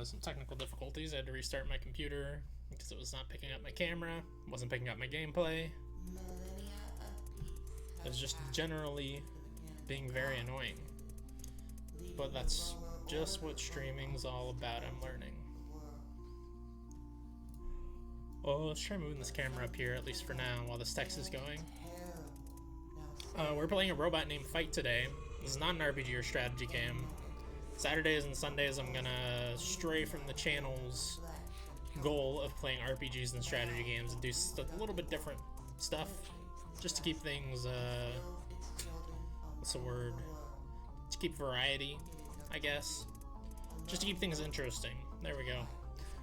some technical difficulties. I had to restart my computer because it was not picking up my camera, wasn't picking up my gameplay. It was just generally being very annoying. But that's just what streaming's all about, I'm learning. Oh, let's try moving this camera up here, at least for now, while this text is going. We're playing a robot named Fight today. This is not an RPG or strategy game. Saturdays and Sundays I'm gonna stray from the channel's goal of playing RPGs and strategy games and do a little bit different stuff, just to keep things, what's the word? To keep variety, I guess. Just to keep things interesting. There we go.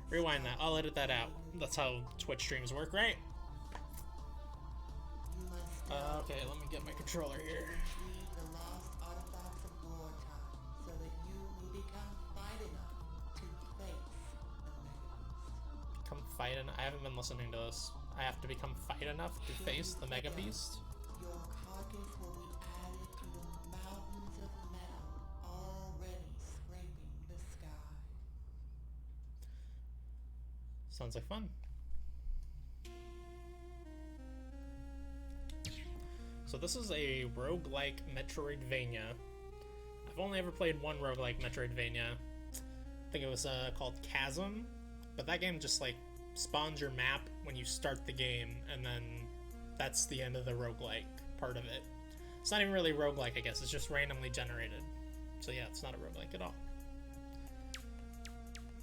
Rewind that. I'll edit that out. That's how Twitch streams work, right? Okay, let me get my controller here. Become fight enough. I haven't been listening to this. I have to become fight enough to face the Mega Beast. Sounds like fun. So this is a roguelike Metroidvania. I've only ever played one roguelike Metroidvania. I think it was called Chasm, but that game just like spawns your map when you start the game, and then that's the end of the roguelike part of it. It's not even really roguelike, I guess. It's just randomly generated. So yeah, it's not a roguelike at all.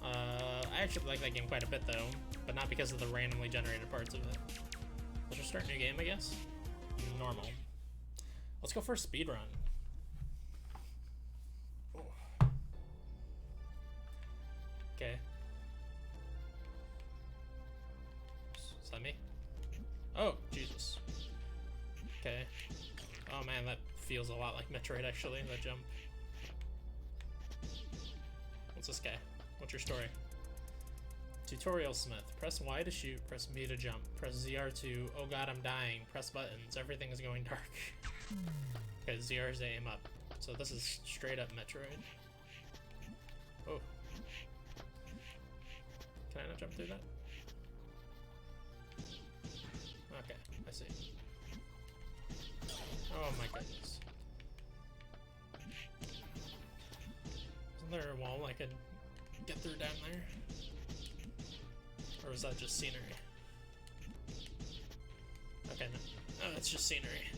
I actually like that game quite a bit though, but not because of the randomly generated parts of it. Let's just start a new game, I guess. Normal. Let's go for a speed run. Okay. Is that me? Oh, Jesus. Okay. Oh man, that feels a lot like Metroid actually, that jump. What's this guy? What's your story? Tutorial Smith. Press Y to shoot, press B to jump, press ZR to, oh god I'm dying, press buttons, everything is going dark. Okay, ZR is to aim up. So this is straight up Metroid. Oh. Can I not jump through that? Okay, I see. Oh my goodness. Isn't there a wall I could get through down there? Or is that just scenery? Okay, no. Oh, that's just scenery.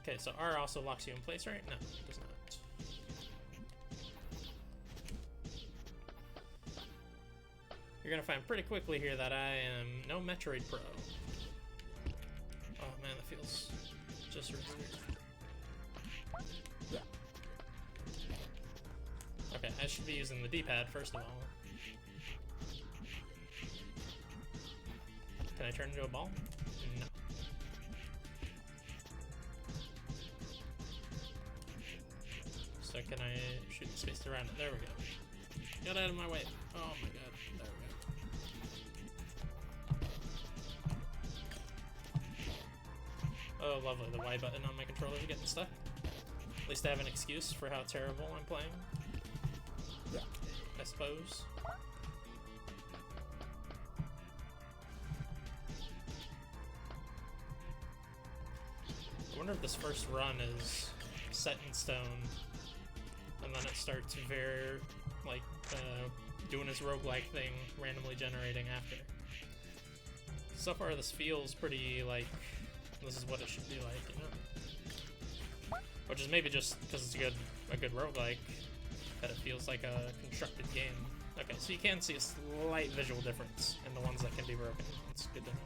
Okay, so R also locks you in place, right? No, it does not. You're gonna find pretty quickly here that I am no Metroid pro. Oh man, that feels just weird. Okay, I should be using the D-pad first of all. Can I turn into a ball? No. So can I shoot the space around it? There we go. Get out of my way. Oh my god. There we go. Oh, lovely. The Y button on my controller is getting stuck. At least I have an excuse for how terrible I'm playing. I suppose. I wonder if this first run is set in stone, and then it starts very, like, doing its roguelike thing, randomly generating after. So far, this feels pretty, like, this is what it should be like, you know? Which is maybe just because it's a good roguelike, that it feels like a constructed game. Okay, so you can see a slight visual difference in the ones that can be broken. It's good to know.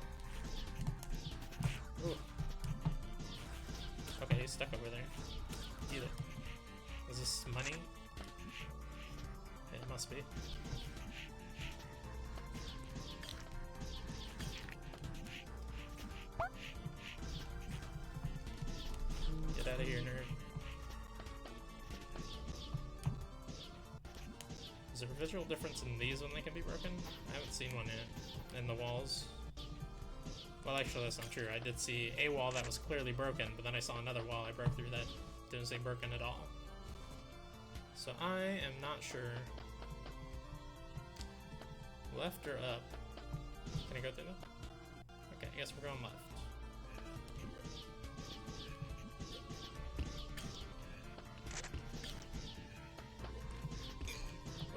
Ooh. Okay, he's stuck over there. Either. Is this money? It must be. Get out of here, nerd. Is there a visual difference in these when they can be broken? I haven't seen one yet. In the walls. Well, actually, that's not true. I did see a wall that was clearly broken, but then I saw another wall I broke through that didn't say broken at all. So I am not sure Left or up? Can I go through them? Okay, I guess we're going left.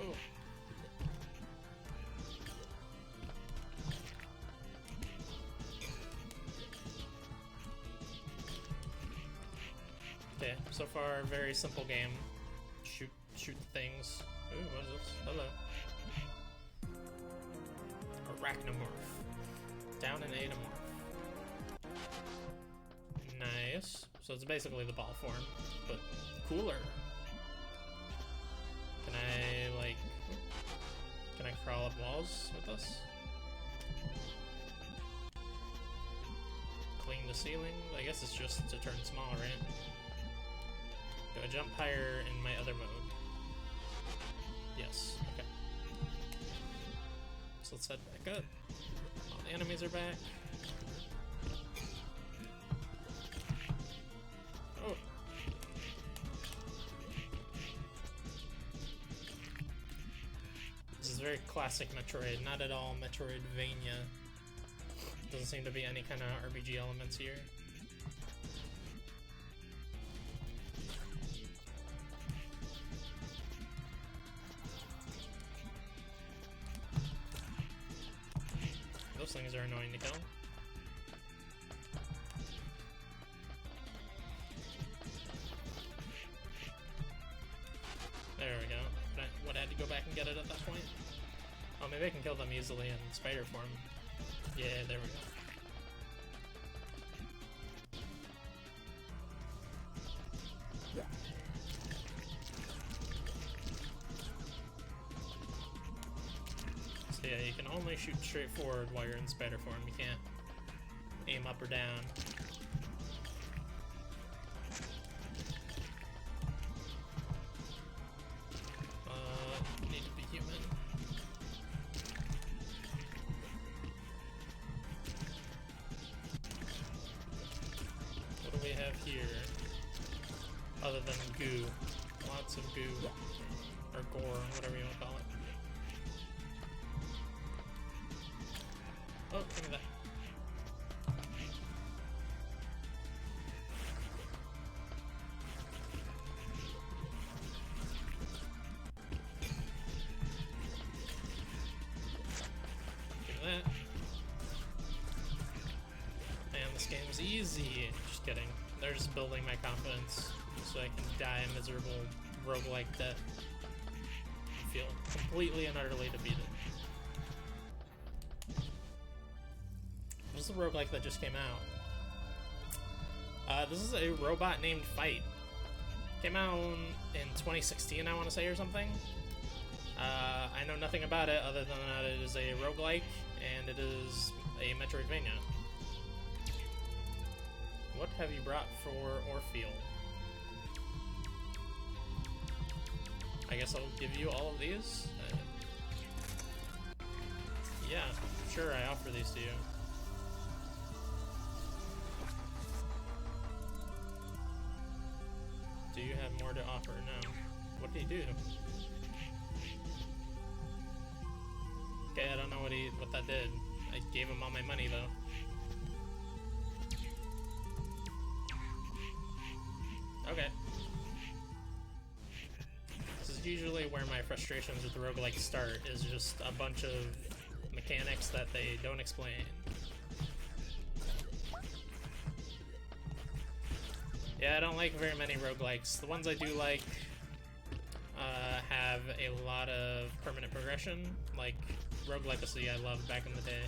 Ooh. Okay, so far, very simple game. Shoot things. Ooh, what is this? Hello. Arachnomorph. Down an Atomorph. Nice. So it's basically the ball form, but cooler. Can I, like... Can I crawl up walls with this? Clean the ceiling? I guess it's just to turn small, right? Do I jump higher in my other mode? Yes. Okay. So let's head back up. All the enemies are back. Oh. This is very classic Metroid, not at all Metroidvania. Doesn't seem to be any kind of RPG elements here. Those things are annoying to kill. There we go. What, I had to go back and get it at that point? Oh, maybe I can kill them easily in spider form. Yeah, there we go. So yeah, you can only shoot straight forward while you're in spider form. You can't aim up or down. Need to be human. What do we have here? Other than goo. Lots of goo. Or gore, whatever you want to call it. Oh, give me that. Give me that. Man, this game's easy. Just kidding. They're just building my confidence so I can die a miserable roguelike death. I feel completely and utterly defeated. This is the roguelike that just came out. This is a robot named Fight. Came out in 2016, I want to say, or something. I know nothing about it other than that it is a roguelike and it is a Metroidvania. What have you brought for Orpheal? I guess I'll give you all of these. Yeah, sure, I offer these to you. Do you have more to offer? No. What did he do? Okay, I don't know what that did. I gave him all my money though. Okay. This is usually where my frustrations with the roguelike start, is just a bunch of mechanics that they don't explain. Yeah, I don't like very many roguelikes. The ones I do like have a lot of permanent progression, like Rogue Legacy I loved back in the day.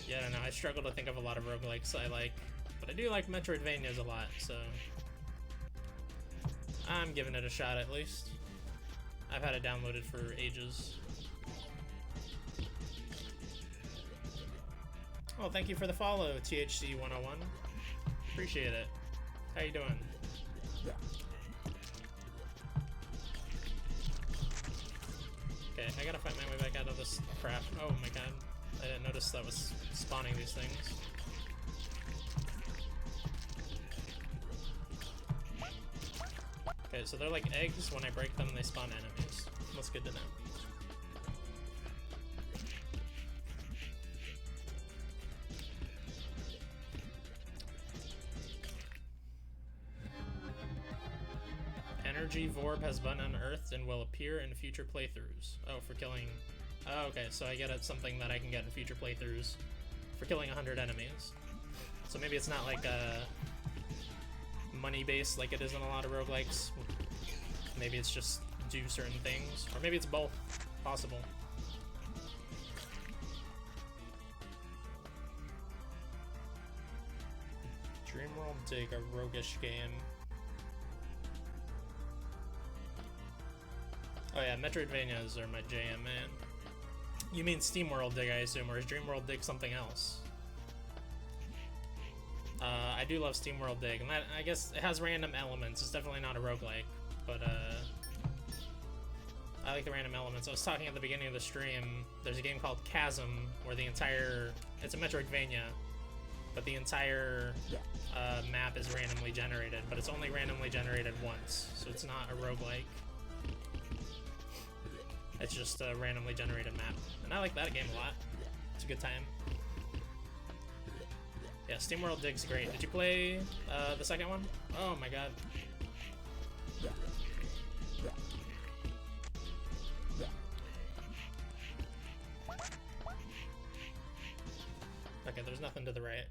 Yeah, I don't know, I struggle to think of a lot of roguelikes I like, but I do like Metroidvanias a lot, so I'm giving it a shot at least. I've had it downloaded for ages. Well, thank you for the follow, THC101. Appreciate it. How you doing? Okay, I gotta fight my way back out of this crap. Oh my god. I didn't notice that was spawning these things. Okay, so they're like eggs. When I break them, they spawn enemies. That's good to know. Energy Vorb has been unearthed and will appear in future playthroughs. Oh, for killing... Oh, okay, so I get it something that I can get in future playthroughs for killing 100 enemies. So maybe it's not like a money-based like it is in a lot of roguelikes. Maybe it's just do certain things. Or maybe it's both. Possible. Dreamworld Dig, a roguish game. Oh yeah, Metroidvanias are my jam, man. You mean SteamWorld Dig, I assume, or is Dreamworld Dig something else? I do love SteamWorld Dig, and that, I guess it has random elements. It's definitely not a roguelike, but I like the random elements. I was talking at the beginning of the stream, there's a game called Chasm, where the entire... It's a Metroidvania, but the entire map is randomly generated, but it's only randomly generated once, so it's not a roguelike. It's just a randomly generated map. And I like that game a lot. It's a good time. Yeah, SteamWorld Dig's great. Did you play the second one? Oh my god. Okay, there's nothing to the right.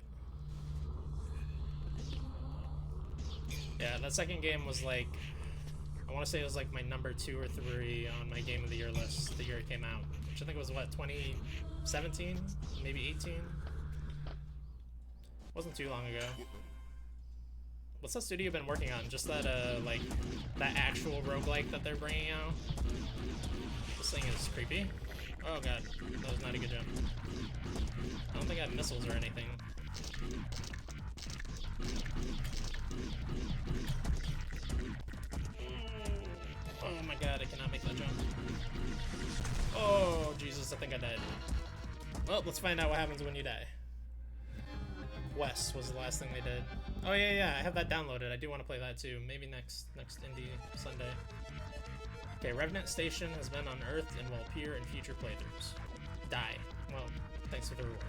Yeah, that second game was like... I want to say it was like my number 2 or 3 on my Game of the Year list the year it came out. Which I think was, what, 2017? Maybe 18? Wasn't too long ago. What's that studio been working on? Just that, like, that actual roguelike that they're bringing out? This thing is creepy. Oh god, that was not a good jump. I don't think I have missiles or anything. Oh my god, I cannot make that jump. Oh, Jesus, I think I died. Well, let's find out what happens when you die. West was the last thing they did. Oh yeah, I have that downloaded. I do want to play that too. Maybe next Indie Sunday. Okay, Revenant Station has been unearthed and will appear in future playthroughs. Die. Well, thanks for the reward.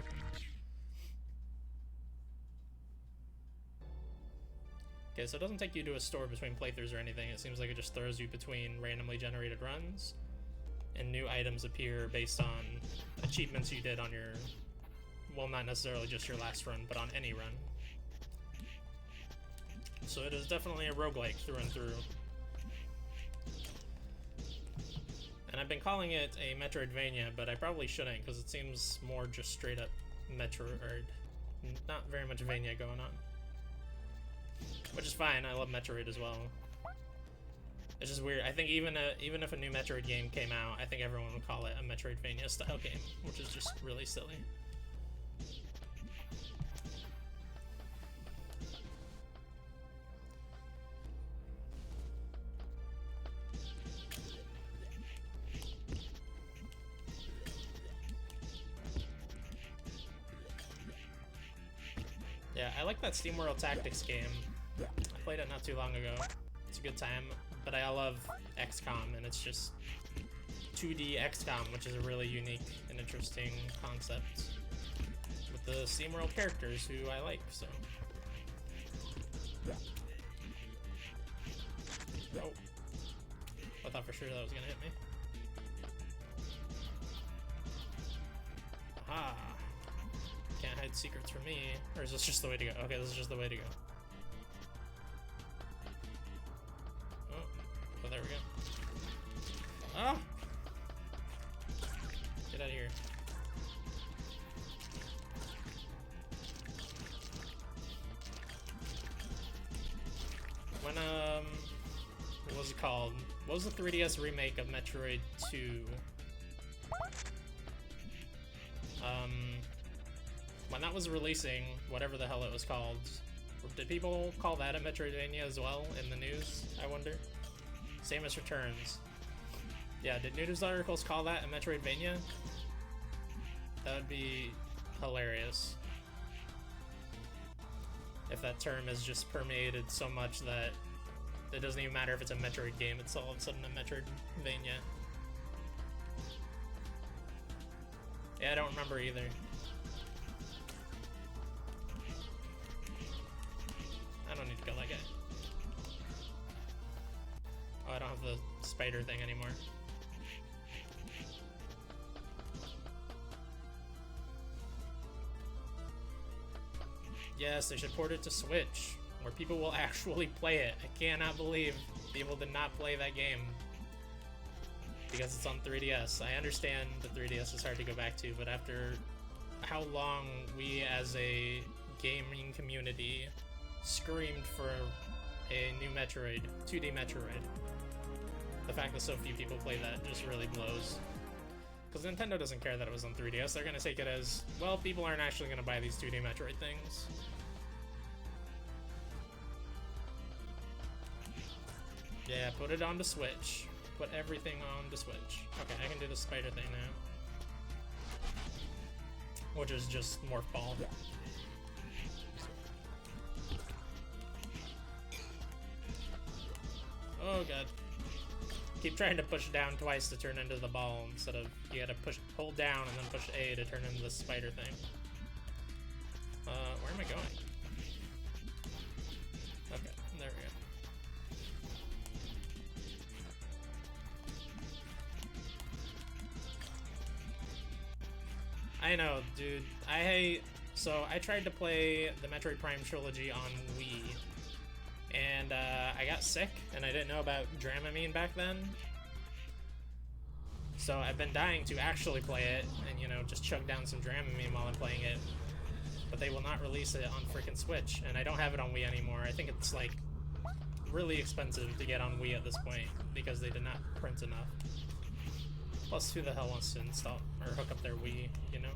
Okay, so it doesn't take you to a store between playthroughs or anything. It seems like it just throws you between randomly generated runs, and new items appear based on achievements you did on your, well, not necessarily just your last run, but on any run. So it is definitely a roguelike through and through. And I've been calling it a Metroidvania, but I probably shouldn't, because it seems more just straight up Metroid, or not very much Vania going on. Which is fine, I love Metroid as well. It's just weird. I think even if a new Metroid game came out, I think everyone would call it a Metroidvania style game, which is just really silly. Yeah, I like that SteamWorld Tactics game. I played it not too long ago. It's a good time, but I love XCOM, and it's just 2D XCOM, which is a really unique and interesting concept with the SteamWorld characters who I like, so. Oh. I thought for sure that was gonna hit me. Aha. Can't hide secrets from me. Or is this just the way to go? Okay, this is just the way to go. Oh, there we go. Ah! Get out of here. When, what was it called? What was the 3DS remake of Metroid 2? When that was releasing, whatever the hell it was called, did people call that a Metroidvania as well in the news, I wonder? Samus Returns. Yeah, did news articles call that a Metroidvania? That would be hilarious. If that term is just permeated so much that It doesn't even matter if it's a Metroid game, it's all of a sudden a Metroidvania. Yeah, I don't remember either. I don't need to kill that guy. Oh, I don't have the spider thing anymore. Yes, they should port it to Switch, where people will actually play it. I cannot believe people did not play that game because it's on 3DS. I understand the 3DS is hard to go back to, but after how long we as a gaming community screamed for a new Metroid, 2D Metroid, the fact that so few people play that just really blows. Because Nintendo doesn't care that it was on 3DS. They're going to take it as, well, people aren't actually going to buy these 2D Metroid things. Yeah, put it on the Switch. Put everything on the Switch. Okay, I can do the spider thing now. Which is just Morph Ball. Oh god. Keep trying to push down twice to turn into the ball instead of you gotta hold down and then push A to turn into the spider thing. Where am I going? Okay, there we go. I know, dude. So I tried to play the Metroid Prime trilogy on Wii, and I got sick, and I didn't know about Dramamine back then. So I've been dying to actually play it, and you know, just chug down some Dramamine while I'm playing it. But they will not release it on freaking Switch, and I don't have it on Wii anymore. I think it's like really expensive to get on Wii at this point because they did not print enough. Plus, who the hell wants to install or hook up their Wii, you know?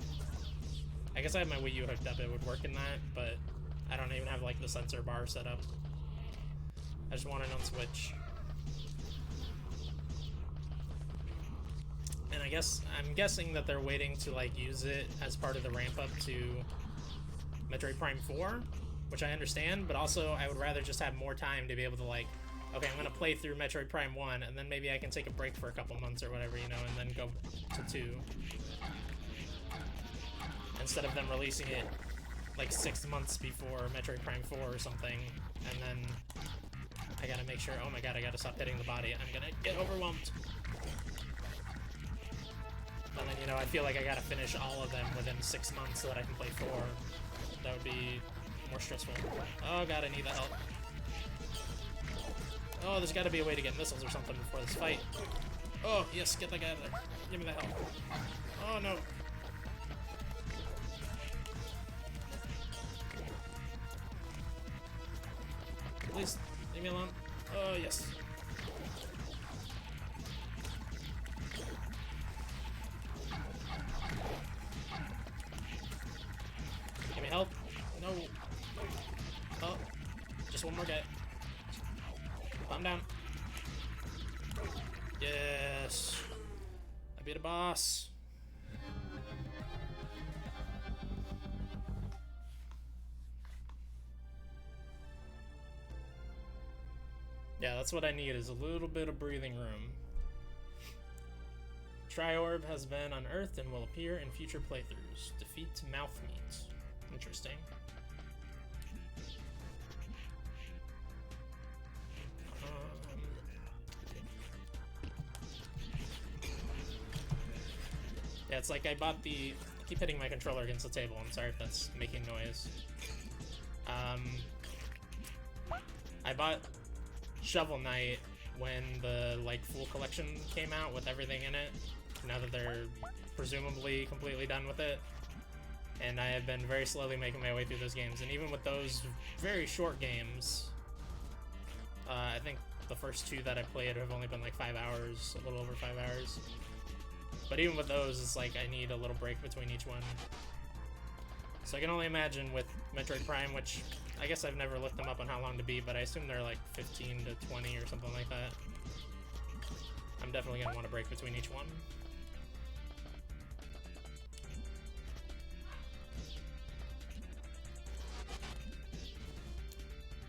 I guess I have my Wii U hooked up, it would work in that, but I don't even have like the sensor bar set up. I just want it on Switch. And I'm guessing that they're waiting to like use it as part of the ramp up to Metroid Prime 4, which I understand, but also I would rather just have more time to be able to like, okay, I'm gonna play through Metroid Prime 1, and then maybe I can take a break for a couple months or whatever, you know, and then go to 2. Instead of them releasing it like 6 months before Metroid Prime 4 or something, and then I gotta make sure, oh my god, I gotta stop hitting the body, I'm gonna get overwhelmed. And then, you know, I feel like I gotta finish all of them within 6 months so that I can play 4. That would be more stressful. Oh god, I need the help. Oh, there's gotta be a way to get missiles or something before this fight. Oh, yes, get that guy out of there. Give me the help. Oh no. Please, leave me alone. Oh, yes. Give me help. No. Oh, just one more guy. Calm down. Yes. I beat a boss. Yeah, that's what I need, is a little bit of breathing room. Triorb has been unearthed and will appear in future playthroughs. Defeat Mouth Meat. Interesting. Yeah, it's like I bought the... I keep hitting my controller against the table. I'm sorry if that's making noise. I bought Shovel Knight when the like full collection came out with everything in it, now that they're presumably completely done with it. And I have been very slowly making my way through those games, and even with those very short games, I think the first 2 that I played have only been like 5 hours, a little over 5 hours. But even with those, it's like I need a little break between each one. So I can only imagine with Metroid Prime, which I guess I've never looked them up on how long to beat, but I assume they're like 15 to 20 or something like that. I'm definitely going to want a break between each one.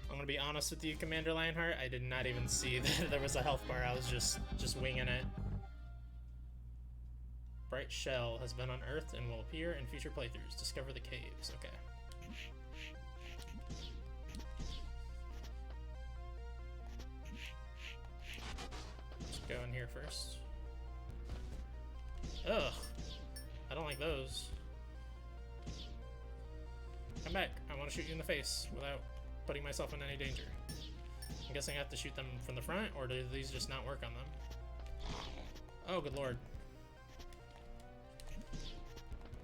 I'm going to be honest with you, Commander Lionheart, I did not even see that there was a health bar. I was just winging it. Bright shell has been unearthed and will appear in future playthroughs. Discover the caves. Okay. Let's go in here first. Ugh. I don't like those. Come back. I want to shoot you in the face without putting myself in any danger. I'm guessing I have to shoot them from the front, or do these just not work on them? Oh, good lord.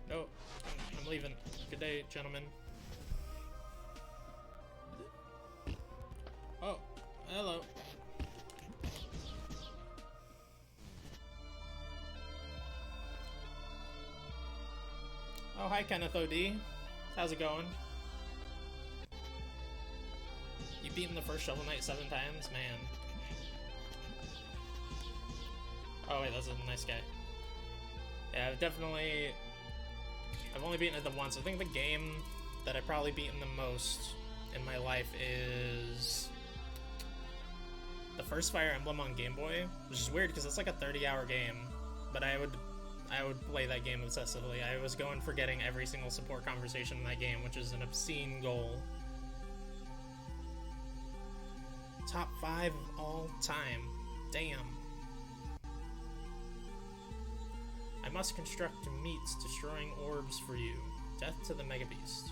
No, I'm leaving. Good day, gentlemen. Oh, hello. Oh, hi, Kenneth OD. How's it going? You beaten the first Shovel Knight 7 times? Man. Oh, wait, that's a nice guy. Yeah, I've only beaten it the once. I think the game that I've probably beaten the most in my life is the first Fire Emblem on Game Boy, which is weird because it's like a 30-hour game, but I would play that game obsessively. I was going for getting every single support conversation in that game, which is an obscene goal. Top 5 of all time. Damn. I must construct meats, destroying orbs for you. Death to the Mega Beast.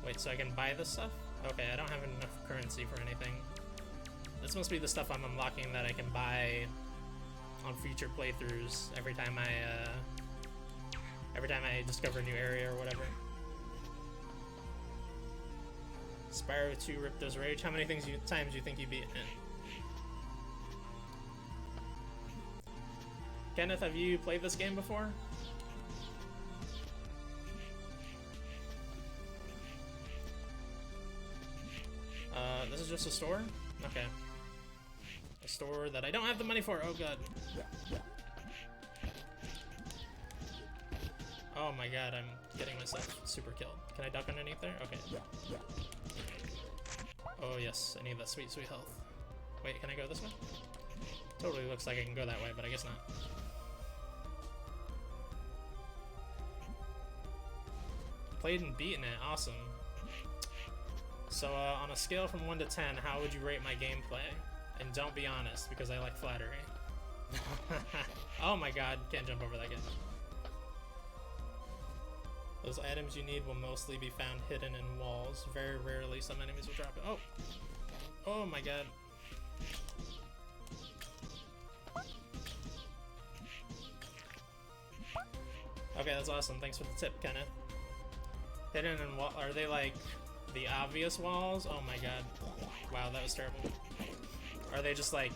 Wait, so I can buy this stuff? Okay, I don't have enough currency for anything. This must be the stuff I'm unlocking that I can buy on future playthroughs every time I discover a new area or whatever. Spyro 2 Ripto's Rage. How many times do you think you beat it? Kenneth, have you played this game before? This is just a store? Okay. A store that I don't have the money for. Oh god. Oh my god, I'm getting myself super killed. Can I duck underneath there? Okay. Oh yes, I need that sweet, sweet health. Wait, can I go this way? Totally looks like I can go that way, but I guess not. Played and beaten it, awesome. So on a scale from 1 to 10, how would you rate my gameplay? And don't be honest, because I like flattery. Oh my god, can't jump over that guy. Those items you need will mostly be found hidden in walls. Very rarely some enemies will drop it. Oh! Oh my god. Okay, that's awesome. Thanks for the tip, Kenneth. Hidden in wall. Are they like the obvious walls? Oh my god. Wow, that was terrible. Are they just like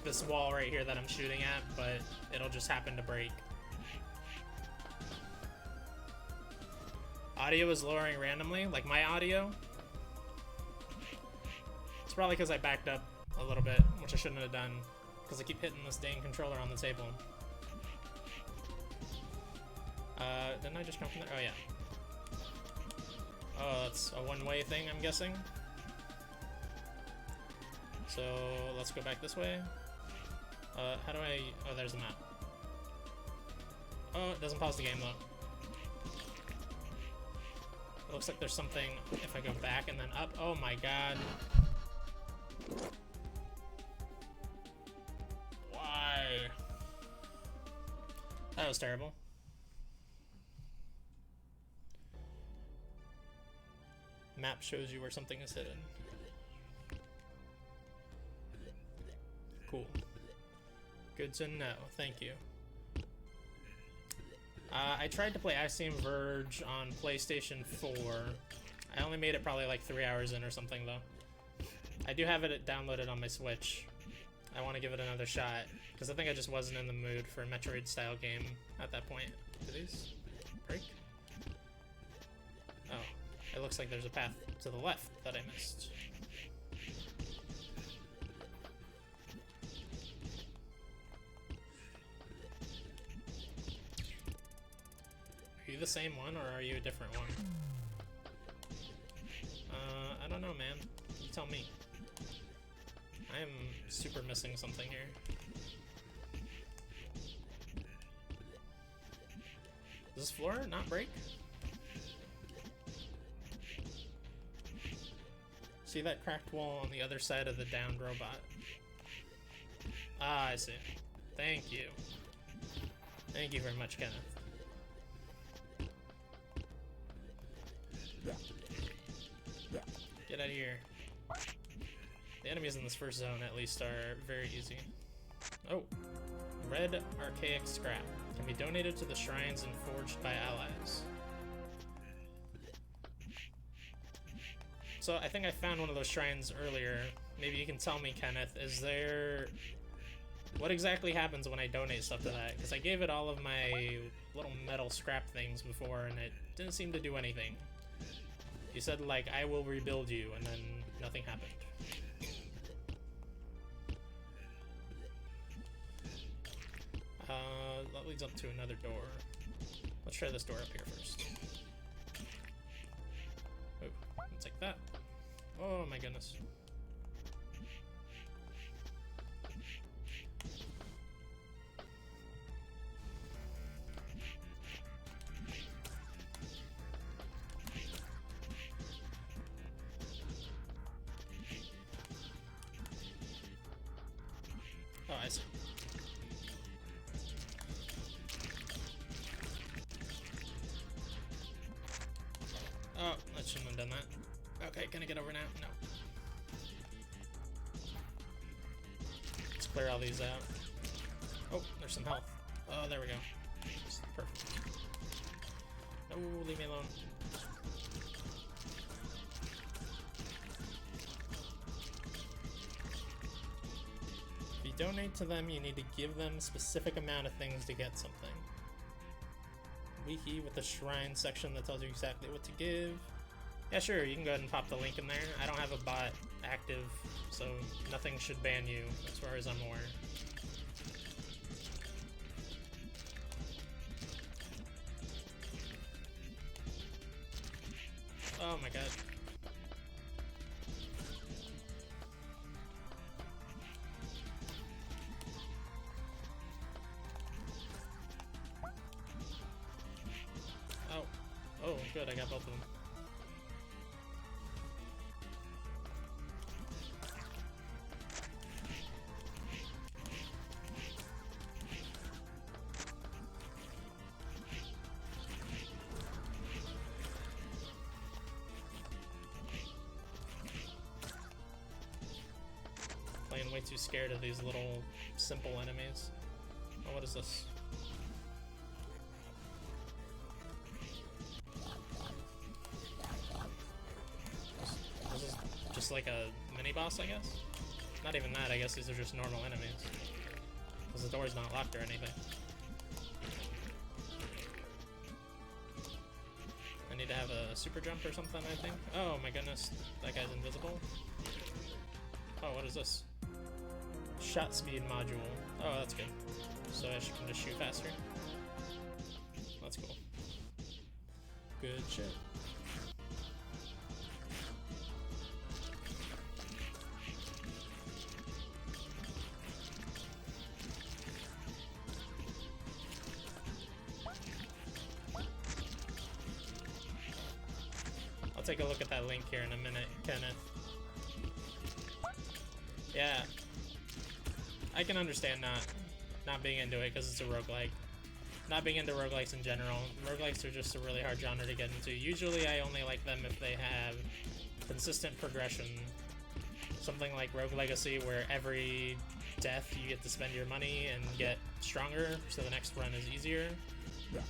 this wall right here that I'm shooting at, but it'll just happen to break? Audio is lowering randomly, like my audio. It's probably because I backed up a little bit, which I shouldn't have done, because I keep hitting this dang controller on the table. Didn't I just come from there? Oh yeah. Oh, that's a one-way thing, I'm guessing. So let's go back this way. How do I? Oh, there's the map. Oh, it doesn't pause the game though. It looks like there's something if I go back and then up. Oh my god. Why? That was terrible. Map shows you where something is hidden. Cool. Good to know. Thank you. I tried to play Axiom Verge on PlayStation 4. I only made it probably like 3 hours in or something though. I do have it downloaded on my Switch. I want to give it another shot because I think I just wasn't in the mood for a Metroid style game at that point. Do these break? Oh, it looks like there's a path to the left that I missed. Are you the same one or are you a different one? You tell me. I am super missing something here. Does this floor not break? See that cracked wall on the other side of the downed robot? Ah, I see. Thank you. Thank you very much, Kenneth. Get out of here. The enemies in this first zone, at least, are very easy. Oh. Red archaic scrap. Can be donated to the shrines and forged by allies. So I think I found one of those shrines earlier. Maybe you can tell me, Kenneth, is there... What exactly happens when I donate stuff to that? Because I gave it all of my little metal scrap things before and it didn't seem to do anything. You said, like, I will rebuild you, and then nothing happened. That leads up to another door. Let's try this door up here first. Oh, let's take that. Oh my goodness. Oh, I see. Oh, I shouldn't have done that. Okay, can I get over now? No. Let's clear all these out. Oh, there's some health. Oh, there we go. Perfect. No, leave me alone. If you donate to them, you need to give them a specific amount of things to get something. Wiki with the shrine section that tells you exactly what to give. Yeah, sure, you can go ahead and pop the link in there. I don't have a bot active, so nothing should ban you as far as I'm aware. Oh my god. Oh. Oh, good, I got both of them. Playing way too scared of these little simple enemies. Oh, what is this? This is just like a mini boss, I guess? Not even that, I guess these are just normal enemies. Because the door's not locked or anything. I need to have a super jump or something, I think. Oh my goodness, that guy's invisible. Oh, what is this? Shot speed module. Oh, that's good. So I can just shoot faster. That's cool. Good shit. I'll take a look at that link here in a minute, Kenneth. Yeah. I can understand not being into it because it's a roguelike. Not being into roguelikes in general. Roguelikes are just a really hard genre to get into. Usually I only like them if they have consistent progression. Something like Rogue Legacy, where every death you get to spend your money and get stronger, so the next run is easier. Yeah.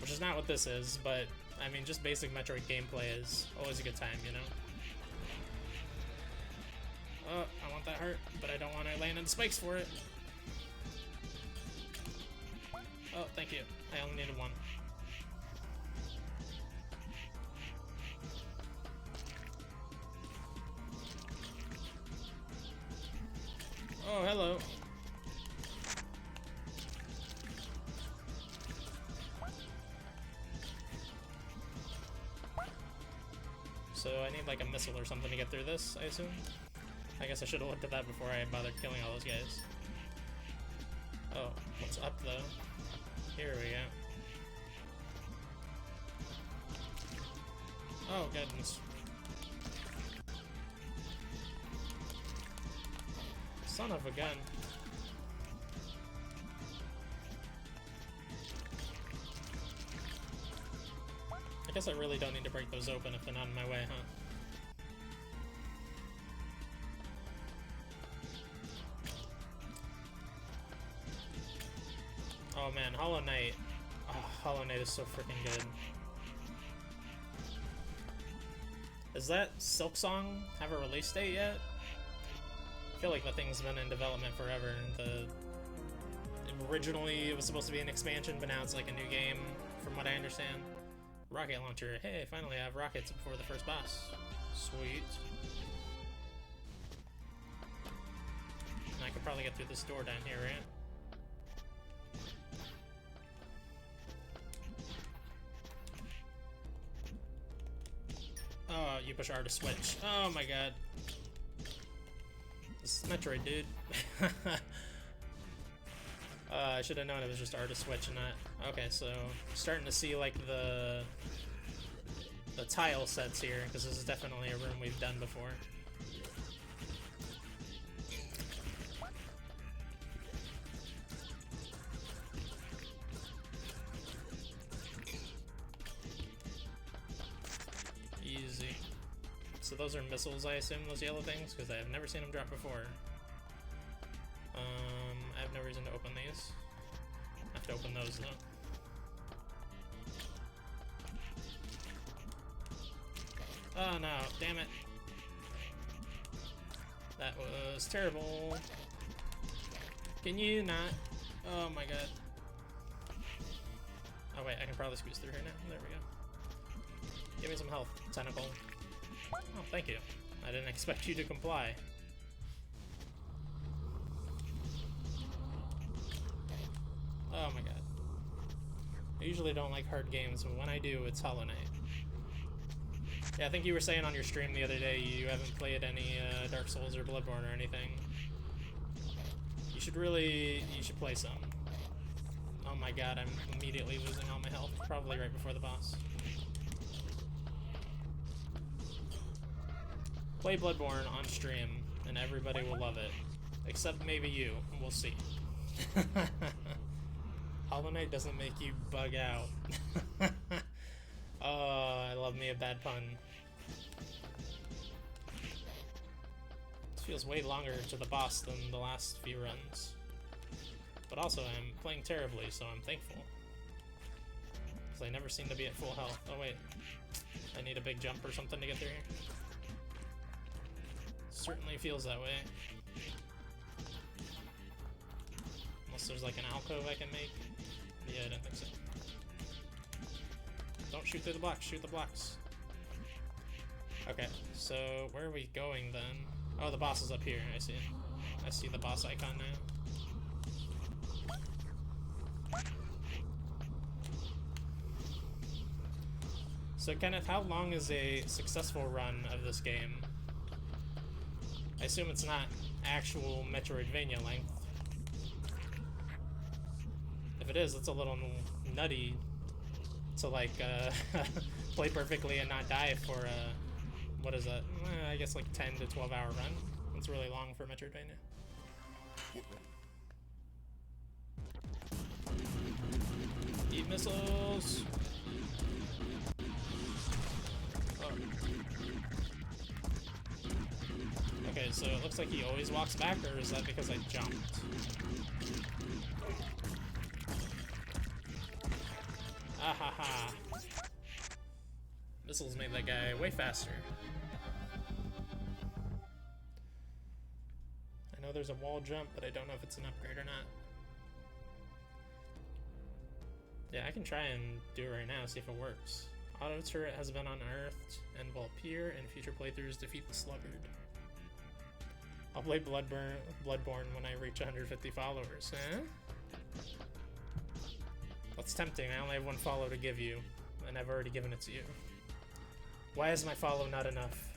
Which is not what this is, but I mean, just basic Metroid gameplay is always a good time, you know? Oh, I want that heart, but I don't want to land on spikes for it. Oh, thank you. I only needed one. Oh, hello. So I need like a missile or something to get through this, I assume. I guess I should have looked at that before I bothered killing all those guys. Oh, what's up though? Here we go. Oh, goodness. Son of a gun. I guess I really don't need to break those open if they're not in my way, huh? Oh man, Hollow Knight. Oh, Hollow Knight is so freaking good. Does that Silksong have a release date yet? I feel like the thing's been in development forever. Originally it was supposed to be an expansion, but now it's like a new game, from what I understand. Rocket launcher. Hey, finally I have rockets before the first boss. Sweet. And I could probably get through this door down here, right? Oh, you push R to switch. Oh my god. This is Metroid, dude. I should have known it was just R to switch and not... Okay, so starting to see like the tile sets here, because this is definitely a room we've done before. Easy. So those are missiles, I assume, those yellow things, because I've never seen them drop before. I have no reason to open these. I have to open those, though. Oh no, damn it. That was terrible. Can you not? Oh my god. Oh wait, I can probably squeeze through here now. There we go. Give me some health, tentacle. Oh, thank you. I didn't expect you to comply. Oh my god. I usually don't like hard games, but when I do, it's Hollow Knight. Yeah, I think you were saying on your stream the other day you haven't played any Dark Souls or Bloodborne or anything. You should play some. Oh my god, I'm immediately losing all my health, probably right before the boss. Play Bloodborne on stream, and everybody will love it. Except maybe you. We'll see. Hollow Knight doesn't make you bug out. Oh, I love me a bad pun. This feels way longer to the boss than the last few runs. But also, I'm playing terribly, so I'm thankful. Because I never seem to be at full health. Oh wait, I need a big jump or something to get through here. Certainly feels that way. Unless there's like an alcove I can make. Yeah, I don't think so. Don't shoot through the blocks, shoot the blocks. Okay, so where are we going then? Oh, the boss is up here, I see. I see the boss icon now. So Kenneth, how long is a successful run of this game? I assume it's not actual Metroidvania length. If it is, it's a little nutty to like play perfectly and not die for what is that? I guess like 10 to 12 hour run. It's really long for Metroidvania. Eat missiles. Oh. Okay, so it looks like he always walks back, or is that because I jumped? Ah ha ha. Missiles made that guy way faster. I know there's a wall jump, but I don't know if it's an upgrade or not. Yeah, I can try and do it right now, see if it works. Auto turret has been unearthed and will appear in future playthroughs. Defeat the sluggard. I'll play Bloodborne when I reach 150 followers, eh? That's tempting. I only have one follow to give you, and I've already given it to you. Why is my follow not enough?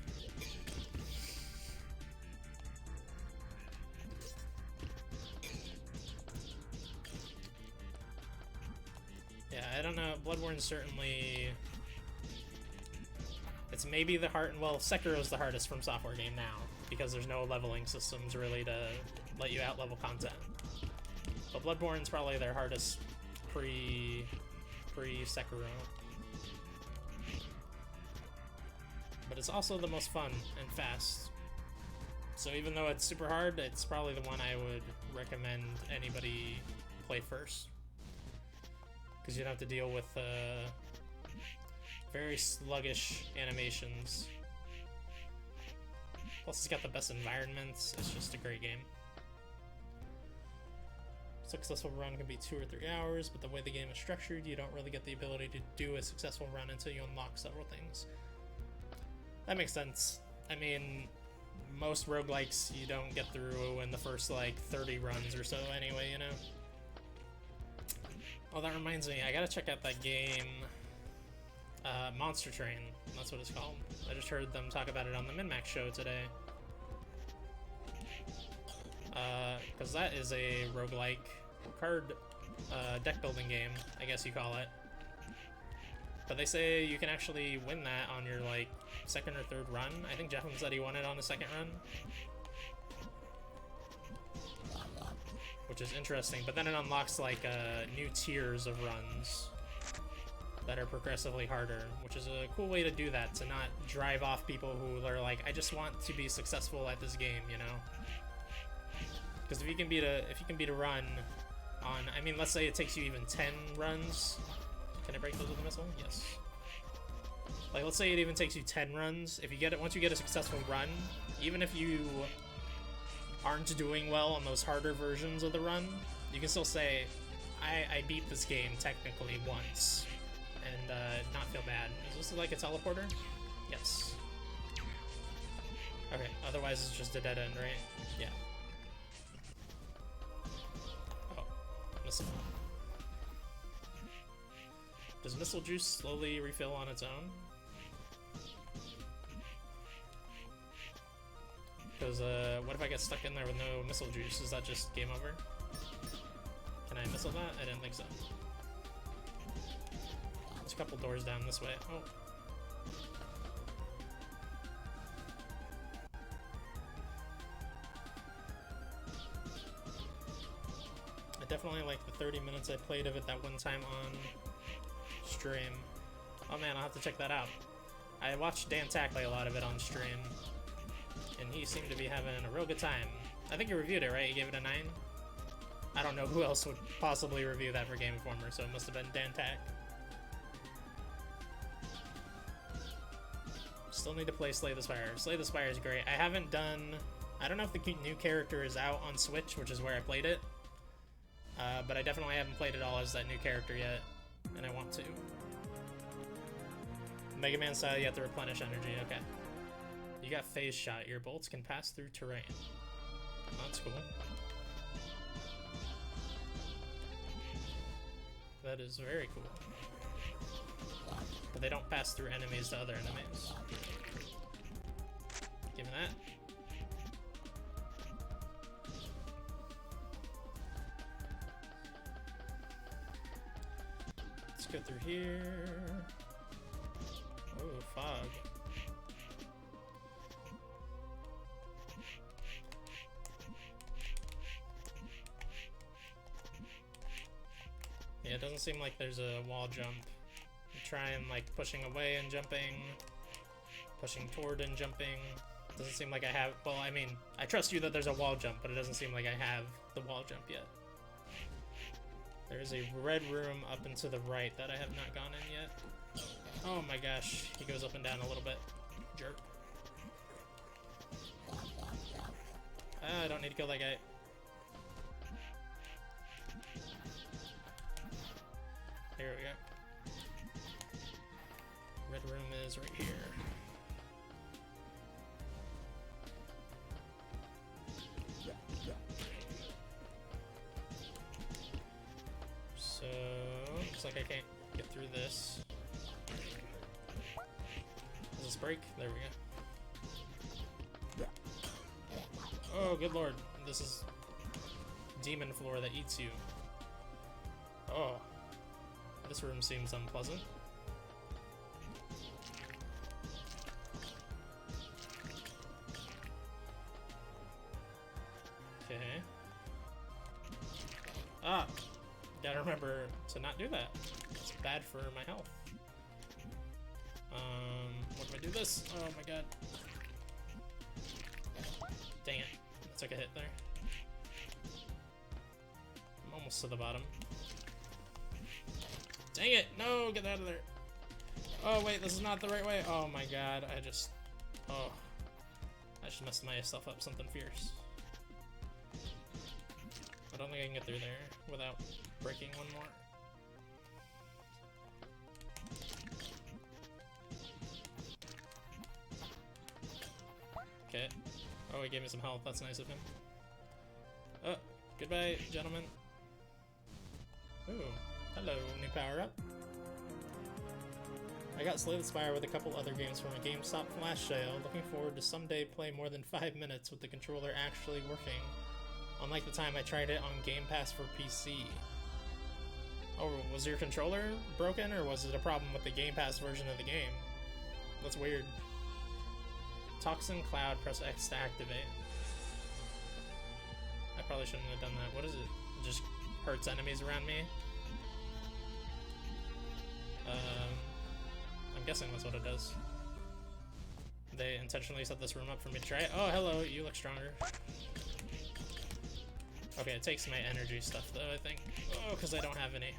Yeah, I don't know. Bloodborne certainly... It's maybe the hard... Well, Sekiro's the hardest From Software game now, because there's no leveling systems really to let you out-level content. But Bloodborne's probably their hardest pre-Sekiro. But it's also the most fun and fast. So even though it's super hard, it's probably the one I would recommend anybody play first. Because you don't have to deal with very sluggish animations. Plus it's got the best environments, it's just a great game. Successful run can be 2 or 3 hours, but the way the game is structured, you don't really get the ability to do a successful run until you unlock several things. That makes sense. I mean, most roguelikes you don't get through in the first, like, 30 runs or so anyway, you know? Oh, that reminds me, I gotta check out that game, Monster Train. That's what it's called. I just heard them talk about it on the MinMax show today. Because that is a roguelike card deck building game, I guess you call it. But they say you can actually win that on your, like, 2nd or 3rd run. I think Jeffem said he won it on the 2nd run. Which is interesting, but then it unlocks, like, new tiers of runs that are progressively harder, which is a cool way to do that, to not drive off people who are like, I just want to be successful at this game, you know? Because if you can beat a run on, I mean, let's say it takes you even 10 runs. Can I break those with a missile? Yes. Like, let's say it even takes you 10 runs. If you get it, once you get a successful run, even if you aren't doing well on those harder versions of the run, you can still say, I beat this game technically once, and not feel bad. Is this like a teleporter? Yes. Okay, otherwise it's just a dead end, right? Yeah. Oh, missile. Does missile juice slowly refill on its own? Because, what if I get stuck in there with no missile juice? Is that just game over? Can I missile that? I didn't think so. There's a couple doors down this way. Oh. I definitely like the 30 minutes I played of it that one time on stream. Oh man, I'll have to check that out. I watched Dan Tack play a lot of it on stream, and he seemed to be having a real good time. I think you reviewed it, right? You gave it a 9? I don't know who else would possibly review that for Game Informer, so it must have been Dan Tack. Still need to play Slay the Spire. Slay the Spire is great. I haven't done... I don't know if the new character is out on Switch, which is where I played it. But I definitely haven't played it all as that new character yet, and I want to. Mega Man style, you have to replenish energy. Okay. You got Phase Shot. Your bolts can pass through terrain. That's cool. That is very cool. But they don't pass through enemies to other enemies. Give me that. Let's go through here. Oh, fog. Yeah, it doesn't seem like there's a wall jump. I'm trying, like, pushing away and jumping, pushing toward and jumping. Doesn't seem like I have... Well, I mean, I trust you that there's a wall jump, but it doesn't seem like I have the wall jump yet. There is a red room up and to the right that I have not gone in yet. Oh my gosh, he goes up and down a little bit. Jerk. I don't need to kill that guy. Here we go. Red room is right here. So, looks like I can't get through this. This is break. There we go. Oh, good lord. This is demon floor that eats you. Oh. This room seems unpleasant. Okay. Ah! Gotta remember to not do that. It's bad for my health. What if I do this? Oh my god. Dang it. I took a hit there. I'm almost to the bottom. Dang it! No! Get out of there! Oh wait, this is not the right way. Oh my god, I just messed myself up something fierce. I don't think I can get through there without breaking one more. Okay. Oh, he gave me some health. That's nice of him. Oh, goodbye, gentlemen. Ooh, hello, new power-up. I got Slay the Spire with a couple other games from a GameStop flash sale. Looking forward to someday play more than 5 minutes with the controller actually working. Unlike the time I tried it on Game Pass for PC. Oh, was your controller broken, or was it a problem with the Game Pass version of the game? That's weird. Toxin Cloud, press X to activate. I probably shouldn't have done that. What is it? It just hurts enemies around me? I'm guessing that's what it does. They intentionally set this room up for me to try it. Oh, hello, you look stronger. Okay, it takes my energy stuff though, I think. Oh, because I don't have any.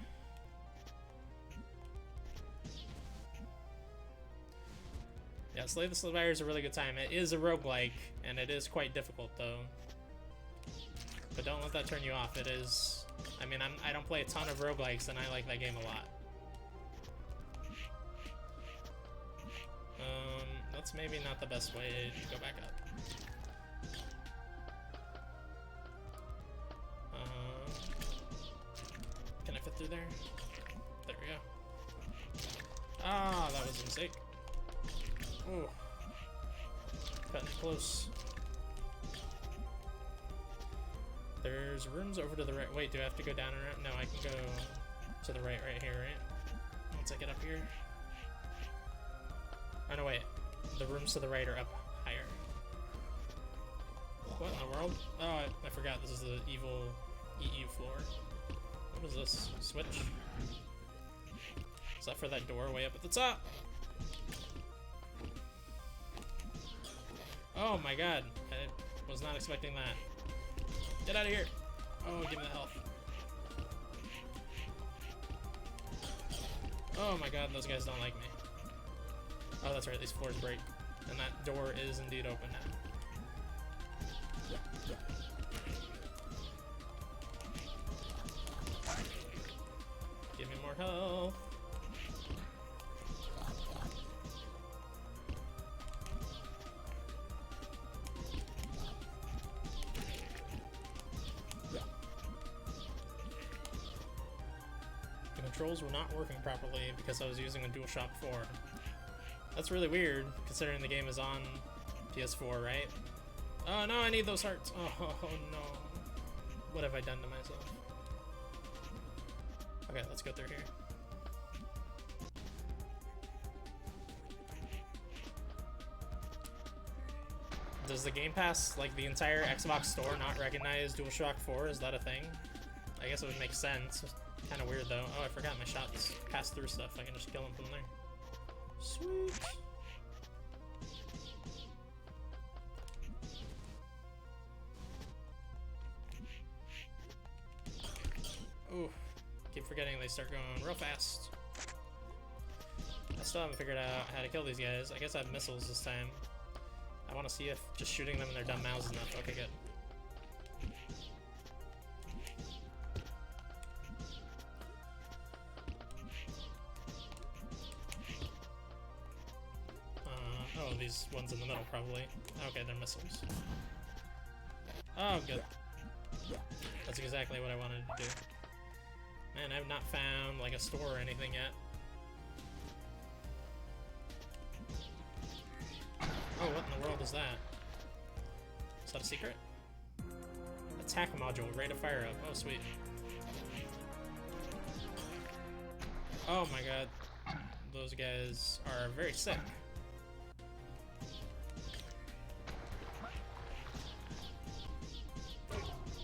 Yeah, Slay the Spire is a really good time. It is a roguelike, and it is quite difficult though. But don't let that turn you off. It is... I mean, I don't play a ton of roguelikes, and I like that game a lot. That's maybe not the best way to go back up. Can I fit through there? There we go. Ah, that was a mistake. Ooh. Cutting close. There's rooms over to the right. Wait, do I have to go down and around? No, I can go to the right here, right? Once I get up here. Oh, no, wait. The rooms to the right are up higher. What in the world? Oh, I forgot. This is the evil EU floor. What is this? Switch? Is that for that door way up at the top? Oh my god. I was not expecting that. Get out of here. Oh, give me the health. Oh my god, those guys don't like me. Oh, that's right, these floors break. And that door is indeed open now. Give me more health. The controls were not working properly because I was using a DualShock 4. That's really weird, considering the game is on PS4, right? Oh no, I need those hearts. Oh no. What have I done to myself? Okay, let's go through here. Does the Game Pass, like the entire Xbox store, not recognize DualShock 4? Is that a thing? I guess it would make sense. Kind of weird though. Oh, I forgot my shots pass through stuff. I can just kill them from there. Sweet. Ooh, keep forgetting they start going real fast. I still haven't figured out how to kill these guys. I guess I have missiles this time. I want to see if just shooting them in their dumb mouths is enough. Okay, good. Oh, these ones in the middle probably. Okay, they're missiles. Oh, good. That's exactly what I wanted to do. Man, I've not found like a store or anything yet. was that? Is that a secret? Attack module, rate of fire up. Oh, sweet. Oh my god. Those guys are very sick.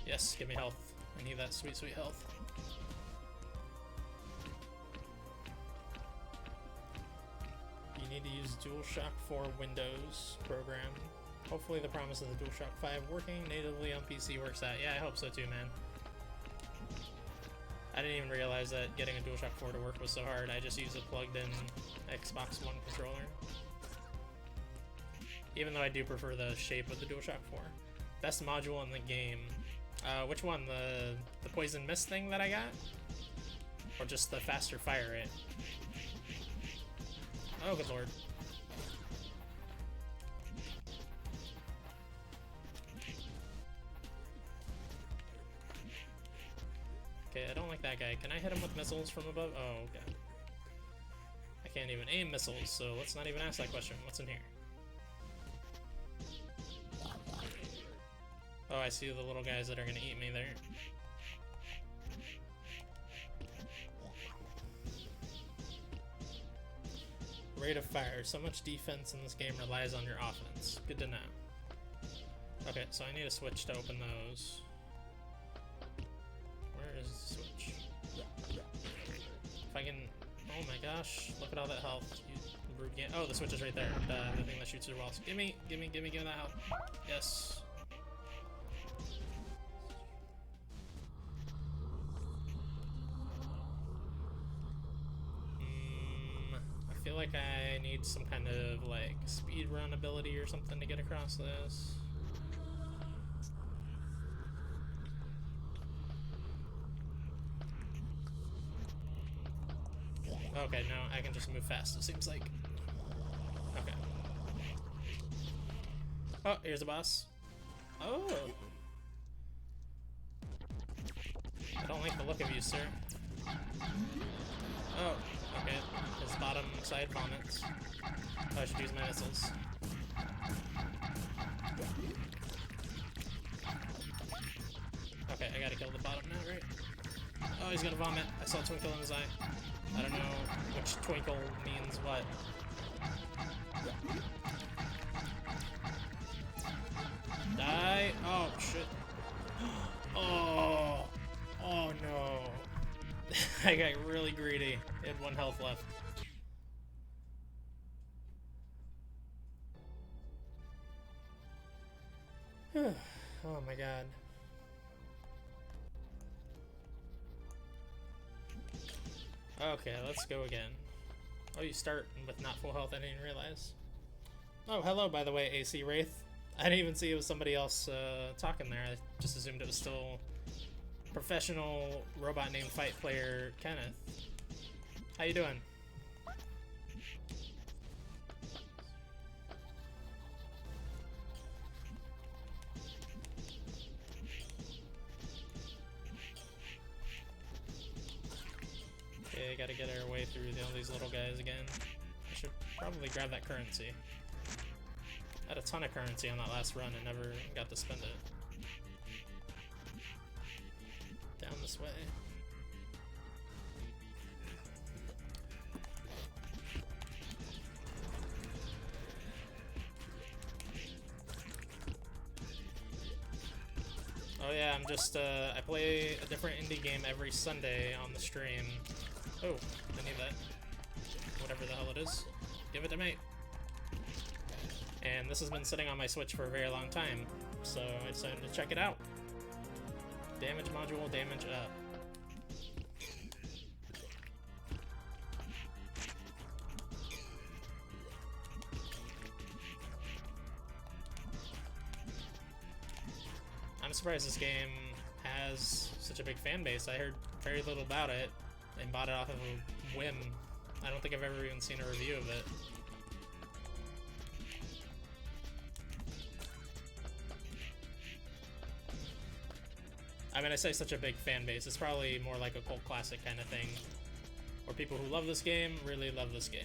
Yes, give me health. I need that sweet, sweet health. You need to use DualShock 4 Windows program. Hopefully the promise of the DualShock 5 working natively on PC works out. Yeah, I hope so too, man. I didn't even realize that getting a DualShock 4 to work was so hard. I just used a plugged-in Xbox One controller. Even though I do prefer the shape of the DualShock 4. Best module in the game. Which one? The poison mist thing that I got? Or just the faster fire rate? Oh, good lord. Okay, I don't like that guy. Can I hit him with missiles from above? Oh, okay. I can't even aim missiles, so let's not even ask that question. What's in here? Oh, I see the little guys that are gonna eat me there. Rate of fire. So much defense in this game relies on your offense. Good to know. Okay, so I need a switch to open those. Where is the switch? If I can... Oh my gosh, look at all that health. You brute game. Oh, the switch is right there. The thing that shoots your walls. Gimme that health. Yes. I feel like I need some kind of like speed run ability or something to get across this. Okay, no, I can just move fast, it seems like. Okay. Oh, here's the boss. Oh! I don't like the look of you, sir. Oh, okay. His bottom side vomits. Oh, I should use my missiles. Okay, I gotta kill the bottom now, right? Oh, he's gonna vomit. I saw a twinkle in his eye. I don't know which twinkle means what. Die! Oh, shit. Oh! Oh, no. I got really greedy. He had 1 health left. Oh my god. Okay, let's go again. Oh, you start with not full health, I didn't even realize. Oh, hello, by the way, AC Wraith. I didn't even see it was somebody else talking there. I just assumed it was still professional robot named Fight player Kenneth. How you doing? Okay, gotta get our way through all these little guys again. I should probably grab that currency. I had a ton of currency on that last run and never got to spend it. Down this way. Oh yeah, I'm just, I play a different indie game every Sunday on the stream. Oh, I need that. Whatever the hell it is. Give it to me. And this has been sitting on my Switch for a very long time, so I decided to check it out. Damage module, damage up. I'm surprised this game has such a big fan base. I heard very little about it and bought it off of a whim. I don't think I've ever even seen a review of it. I mean, I say such a big fan base, it's probably more like a cult classic kind of thing, where people who love this game really love this game.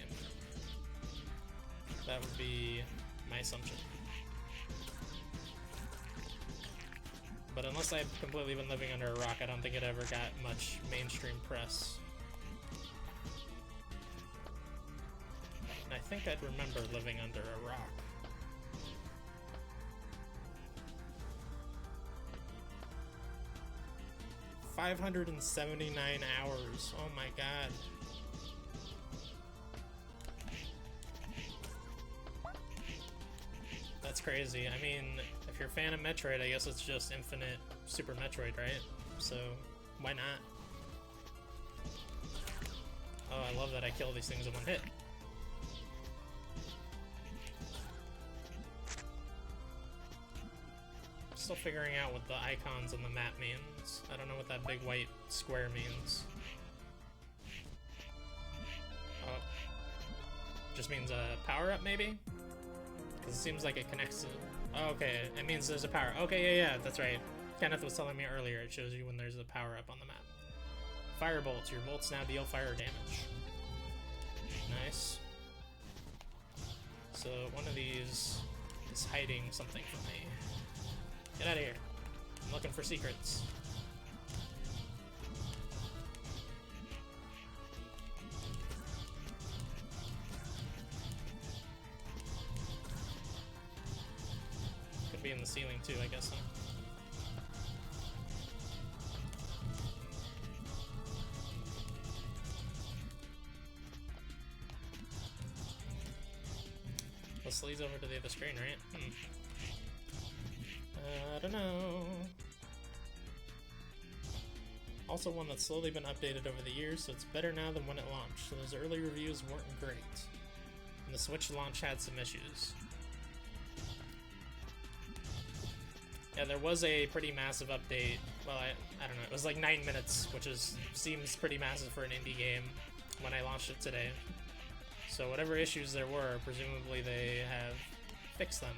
That would be my assumption. but unless I've completely been living under a rock, I don't think it ever got much mainstream press. And I think I'd remember living under a rock. $579 hours. Oh my god. That's crazy. I mean, if you're a fan of Metroid, I guess it's just infinite Super Metroid, right? So, why not? Oh, I love that I kill these things in one hit. Still figuring out what the icons on the map means. I don't know what that big white square means. Oh. Just means a power-up, maybe? Because it seems like it connects to... Oh, okay, it means there's a power... Okay, yeah, that's right. Kenneth was telling me earlier, it shows you when there's a power-up on the map. Fire bolts. Your bolts now deal fire damage. Nice. So, one of these is hiding something from me. Get out of here. I'm looking for secrets. Could be in the ceiling too, I guess, huh? This leads over to the other screen, right? I don't know. Also one that's slowly been updated over the years, so it's better now than when it launched. So those early reviews weren't great. And the Switch launch had some issues. Yeah, there was a pretty massive update. Well, I don't know. It was like 9 minutes, which seems pretty massive for an indie game when I launched it today. So whatever issues there were, presumably they have fixed them.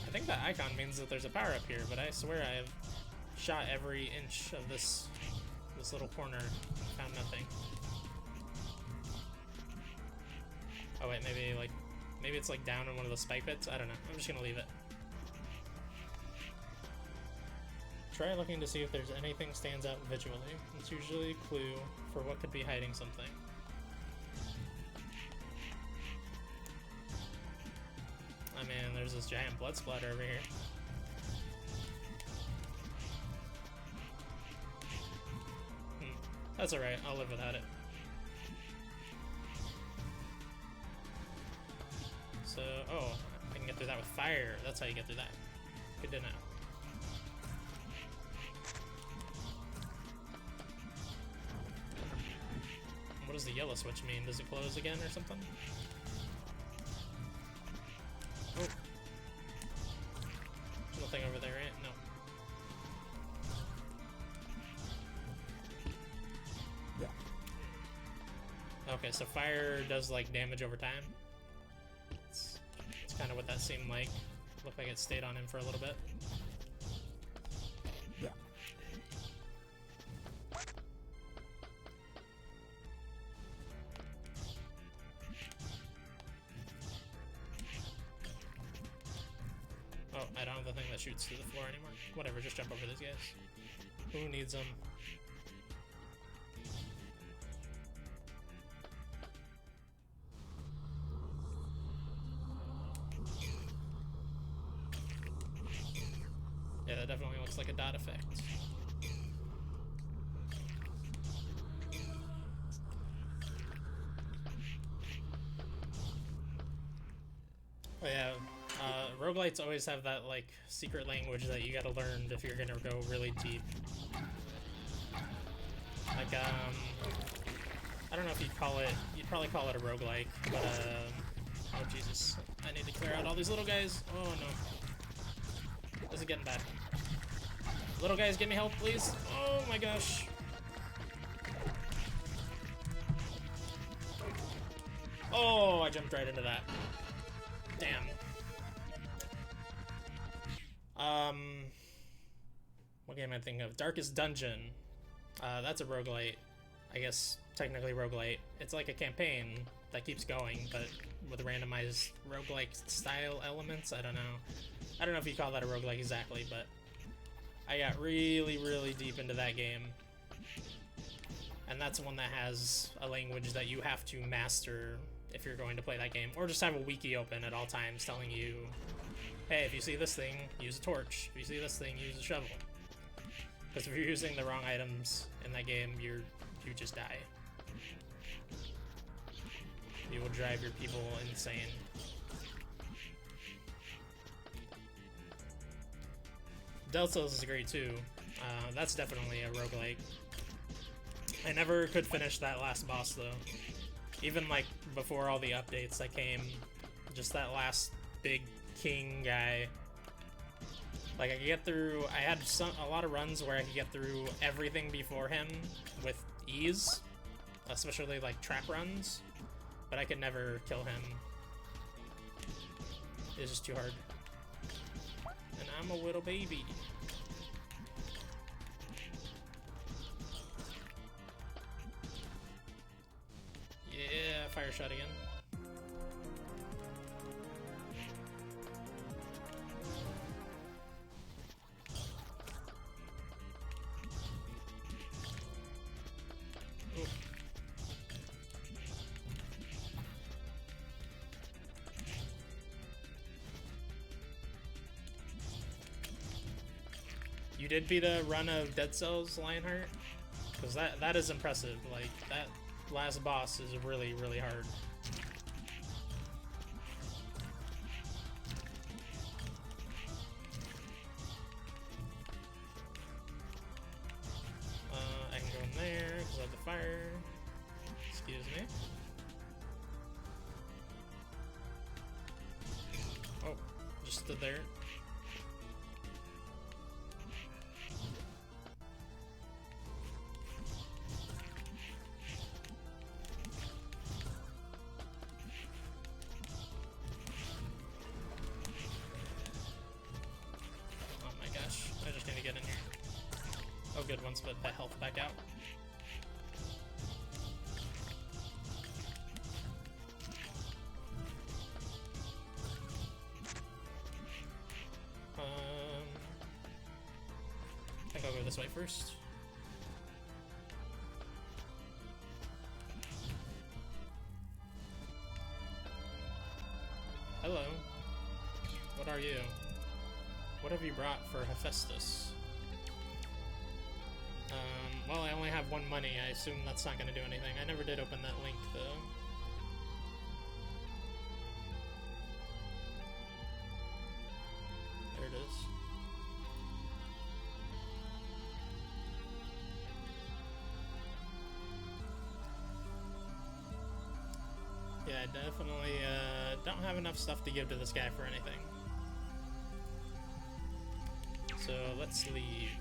I think that icon means that there's a power up here, but I swear I have shot every inch of this little corner and found nothing. Oh wait, maybe it's like down in one of the spike pits? I don't know. I'm just gonna leave it. Try looking to see if there's anything stands out visually. It's usually a clue for what could be hiding something. Oh man, there's this giant blood splatter over here. That's alright, I'll live without it. So, oh, I can get through that with fire. That's how you get through that. Good to know. What does the yellow switch mean? Does it close again or something? Oh. There's nothing over there, right? No. Yeah. Okay, so fire does like damage over time. It's kind of what that seemed like. Looked like it stayed on him for a little bit. Yeah. Oh, I don't have the thing that shoots through the floor anymore. Whatever, just jump over these guys. Who needs them? Yeah, that definitely looks like a dot effect. Oh yeah, roguelites always have that like secret language that you gotta learn if you're gonna go really deep. Like I don't know if you'd probably call it a roguelike, but oh Jesus, I need to clear out all these little guys. Oh no, this is getting bad. Little guys, get me help, please. Oh my gosh. Oh, I jumped right into that. Damn. What game am I thinking of? Darkest Dungeon. That's a roguelite. I guess technically roguelite. It's like a campaign that keeps going, but with randomized roguelike style elements. I don't know if you call that a roguelike exactly, but I got really deep into that game. And that's one that has a language that you have to master if you're going to play that game, or just have a wiki open at all times telling you, hey, if you see this thing, use a torch. If you see this thing, use a shovel. Because if you're using the wrong items in that game, you just die. You will drive your people insane. Dead Cells is great too. That's definitely a roguelike. I never could finish that last boss though. Even like before all the updates that came, just that last big king guy. Like I could get through, I had a lot of runs where I could get through everything before him with ease, especially like trap runs, but I could never kill him. It's just too hard. And I'm a little baby. Yeah, fire shot again. You did beat a run of Dead Cells, Lionheart? Because that is impressive. Like, that last boss is really hard. I can go in there because I have the fire. Excuse me. Oh, just stood there. Good ones, but that health back out. I think I'll go this way first. Hello. What are you? What have you brought for Hephaestus? Well, I only have one money. I assume that's not going to do anything. I never did open that link, though. There it is. Yeah, I definitely don't have enough stuff to give to this guy for anything. So, let's leave.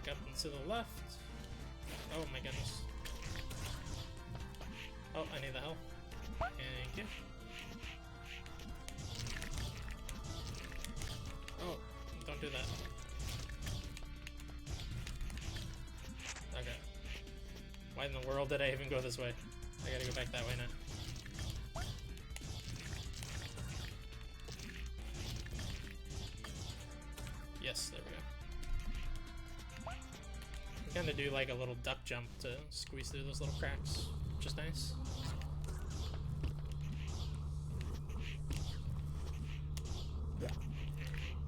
Up and to the left. Oh my goodness. Oh, I need the help. Thank you. Oh, don't do that. Okay. Why in the world did I even go this way? I gotta go back that way now. Yes, there we go. Kind of do like a little duck jump to squeeze through those little cracks, which is nice.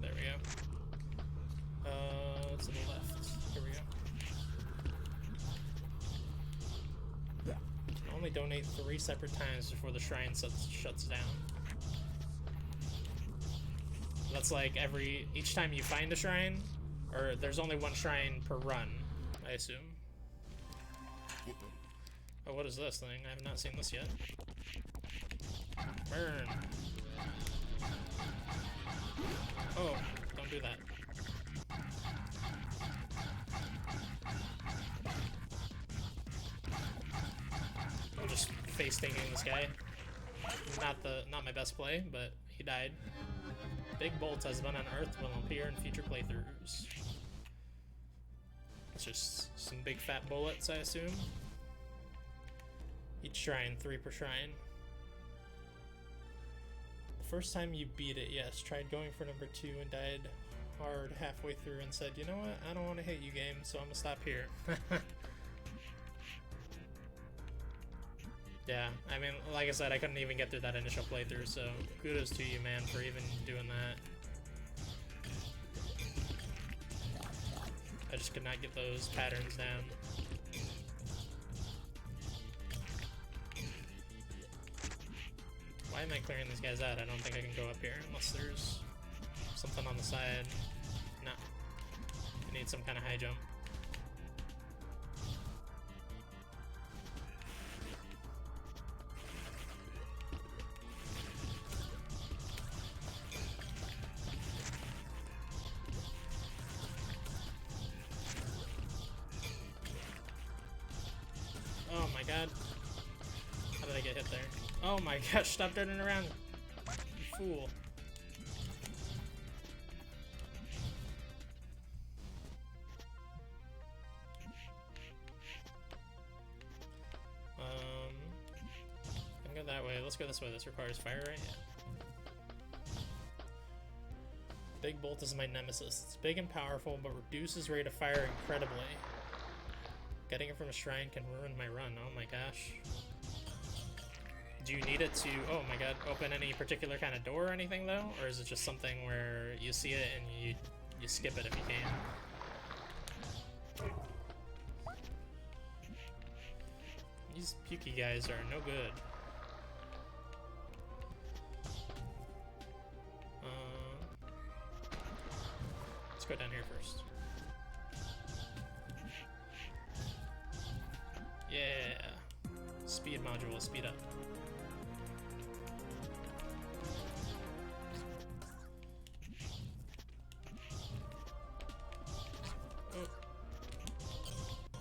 There we go. To the left. Here we go. You can only donate 3 separate times before the shrine shuts down. That's like each time you find a shrine, or there's only 1 shrine per run, I assume. Oh, what is this thing? I have not seen this yet. Burn. Oh, don't do that. I'm just face tanking this guy. Not my best play, but he died. Big Bolt has been unearthed, will appear in future playthroughs. It's just some big fat bullets, I assume. Each shrine, 3 per shrine. The first time you beat it, yes. Tried going for number 2 and died hard halfway through and said, you know what, I don't want to hate you, game, so I'm gonna stop here. Yeah, I mean, like I said, I couldn't even get through that initial playthrough, so kudos to you, man, for even doing that. I just could not get those patterns down. Why am I clearing these guys out? I don't think I can go up here unless there's something on the side. No. I need some kind of high jump. Oh my god. How did I get hit there? Oh my gosh, stop turning around. You fool. Can go that way. Let's go this way. This requires fire, right? Yeah. Big Bolt is my nemesis. It's big and powerful, but reduces rate of fire incredibly. Getting it from a shrine can ruin my run. Oh my gosh. Do you need it to, oh my god, open any particular kind of door or anything though? Or is it just something where you see it and you skip it if you can? These pukey guys are no good. Let's go down here first. Yeah. Speed module, speed up. Oh.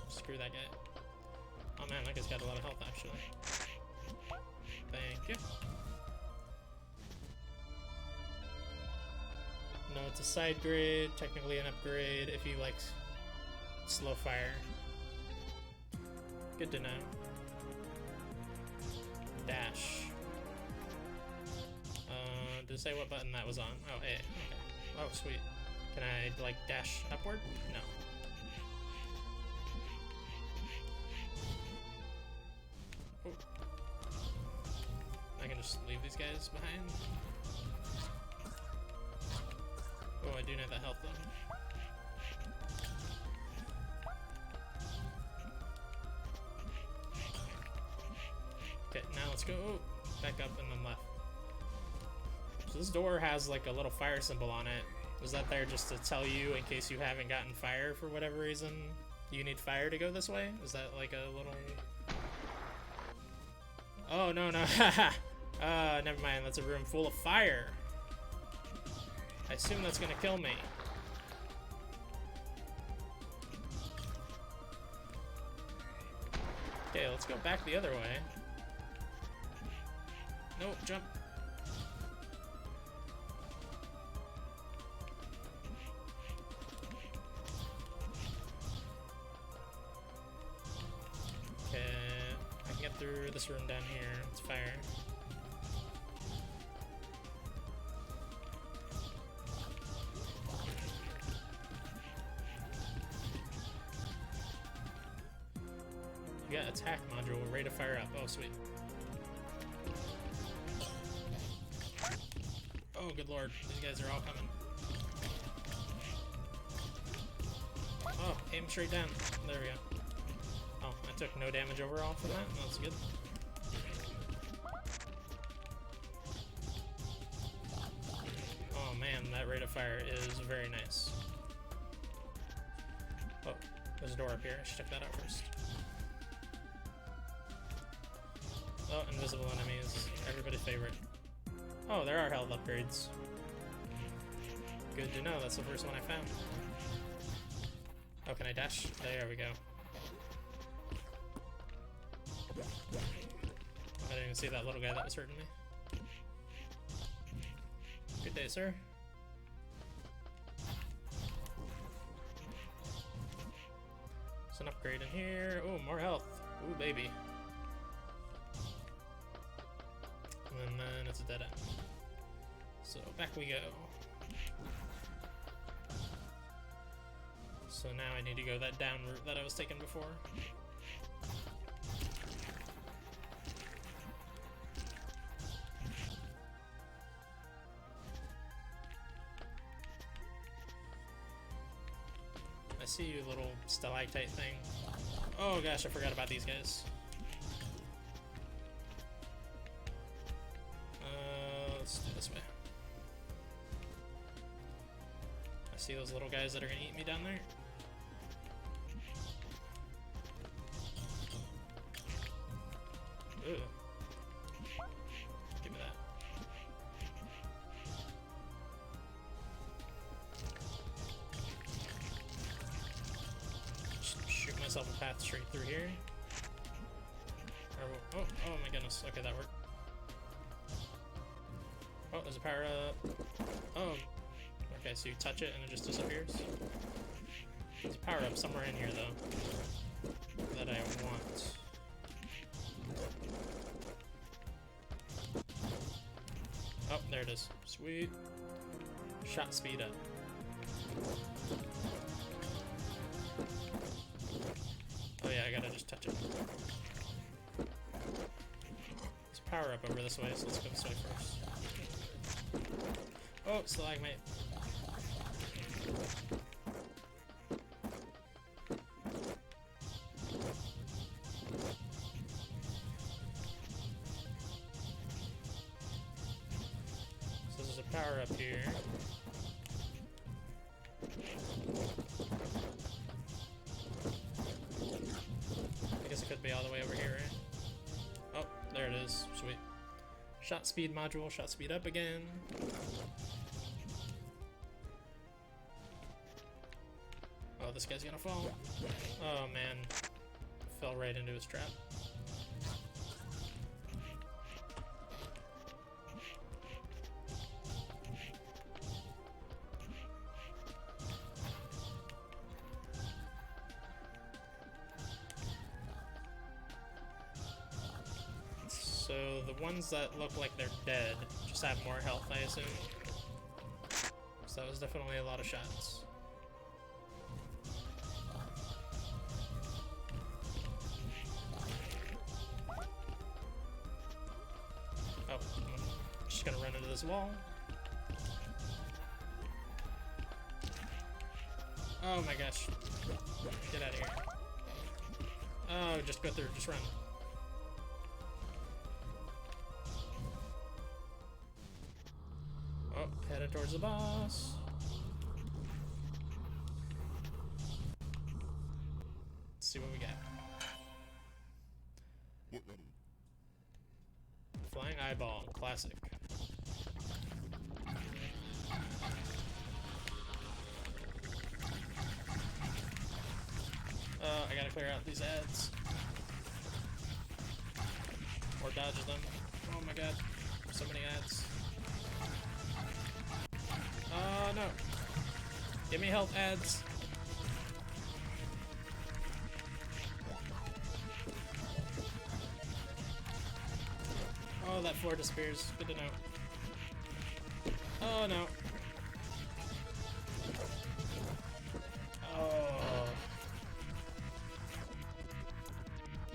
Screw that guy. Oh man, that guy's got a lot of health actually. Thank you. No, it's a side grade, technically an upgrade if you like slow fire. Good to know. Dash. Did it say what button that was on? Oh, A. Okay. Oh, sweet. Can I, like, dash upward? No. Oh. I can just leave these guys behind. Oh, I do need that health, though. Okay, now let's go back up and then left. So this door has like a little fire symbol on it. Is that there just to tell you in case you haven't gotten fire for whatever reason? You need fire to go this way? Is that like a little... Oh, no, no. Never mind. That's a room full of fire. I assume that's gonna kill me. Okay, let's go back the other way. Nope, jump. Okay, I can get through this room down here. It's fire. You got attack module, rate of fire up. Oh, sweet. Oh, good lord. These guys are all coming. Oh, aim straight down. There we go. Oh, I took no damage overall for that. That's good. Oh man, that rate of fire is very nice. Oh, there's a door up here. I should check that out first. Oh, invisible enemies. Everybody's favorite. Oh, there are health upgrades. Good to know, that's the first one I found. Oh, can I dash? There we go. I didn't even see that little guy that was hurting me. Good day, sir. There's an upgrade in here. Oh, more health. Ooh, baby. And then it's a dead end. So back we go. So now I need to go that down route that I was taking before. I see you, little stalactite thing. Oh gosh, I forgot about these guys. Let's do this way. I see those little guys that are gonna eat me down there. Ooh. Give me that. Just shoot myself a path straight through here. Or, oh my goodness. Okay, that worked. Oh, there's a power up. Oh. Okay, so you touch it and it just disappears. There's a power up somewhere in here, though, that I want. Oh, there it is. Sweet. Shot speed up. Oh yeah, I gotta just touch it. There's a power up over this way, so let's go this way first. Oh, stalagmite. So there's a power up here. I guess it could be all the way over here, right? Oh, there it is. Sweet. Shot speed module, shot speed up again. Oh, this guy's gonna fall. Oh man. Fell right into his trap. So the ones that look like they're dead just have more health, I assume. So that was definitely a lot of shots. Oh, I'm just gonna run into this wall. Oh my gosh. Get out of here. Oh, just go through, just run. Oh, headed towards the boss. Let's see what we got. Flying eyeball, classic. I gotta clear out these ads. Or dodge them. Oh my god, so many ads. Oh no. Give me health, ads. Oh, that floor disappears. Good to know. Oh no. Oh.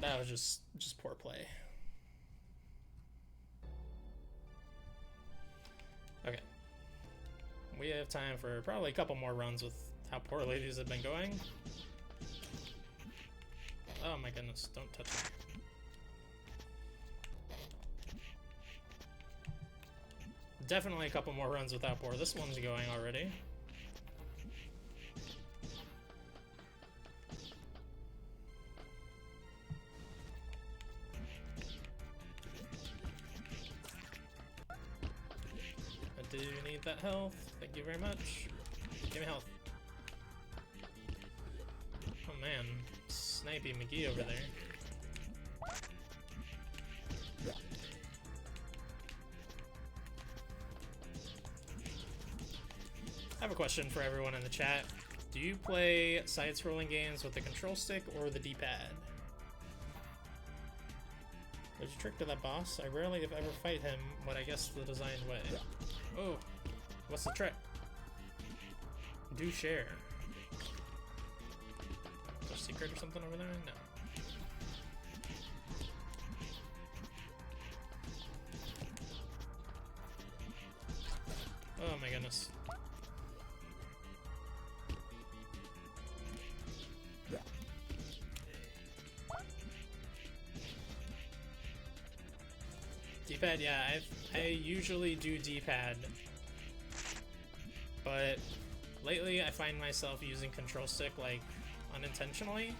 That was just poor play. Okay. We have time for probably a couple more runs with how poorly these have been going. Oh my goodness, don't touch me. Definitely a couple more runs with how poor this one's going already. I do need that health. Thank you very much. Give me health. Oh man, Snipey McGee over there. I have a question for everyone in the chat. Do you play side-scrolling games with the control stick or the D-pad? There's a trick to that boss. I rarely, if ever, fight him, but I guess the designed way. Oh, what's the trick? Do share. Is there a secret or something over there? No. Oh my goodness. D-pad, yeah, I usually do D-pad, but lately I find myself using control stick like unintentionally.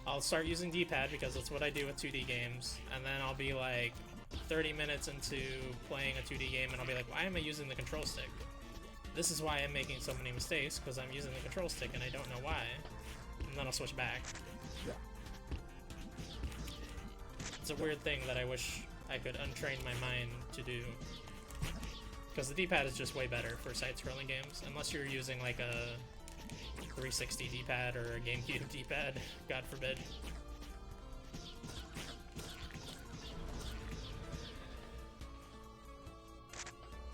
I'll start using D-pad because that's what I do with 2D games, and then I'll be like 30 minutes into playing a 2D game and I'll be like, why am I using the control stick? This is why I'm making so many mistakes, because I'm using the control stick and I don't know why. And then I'll switch back. It's a weird thing that I wish I could untrain my mind to do. Because the D-pad is just way better for side-scrolling games, unless you're using like a 360 D-pad or a GameCube D-pad, God forbid.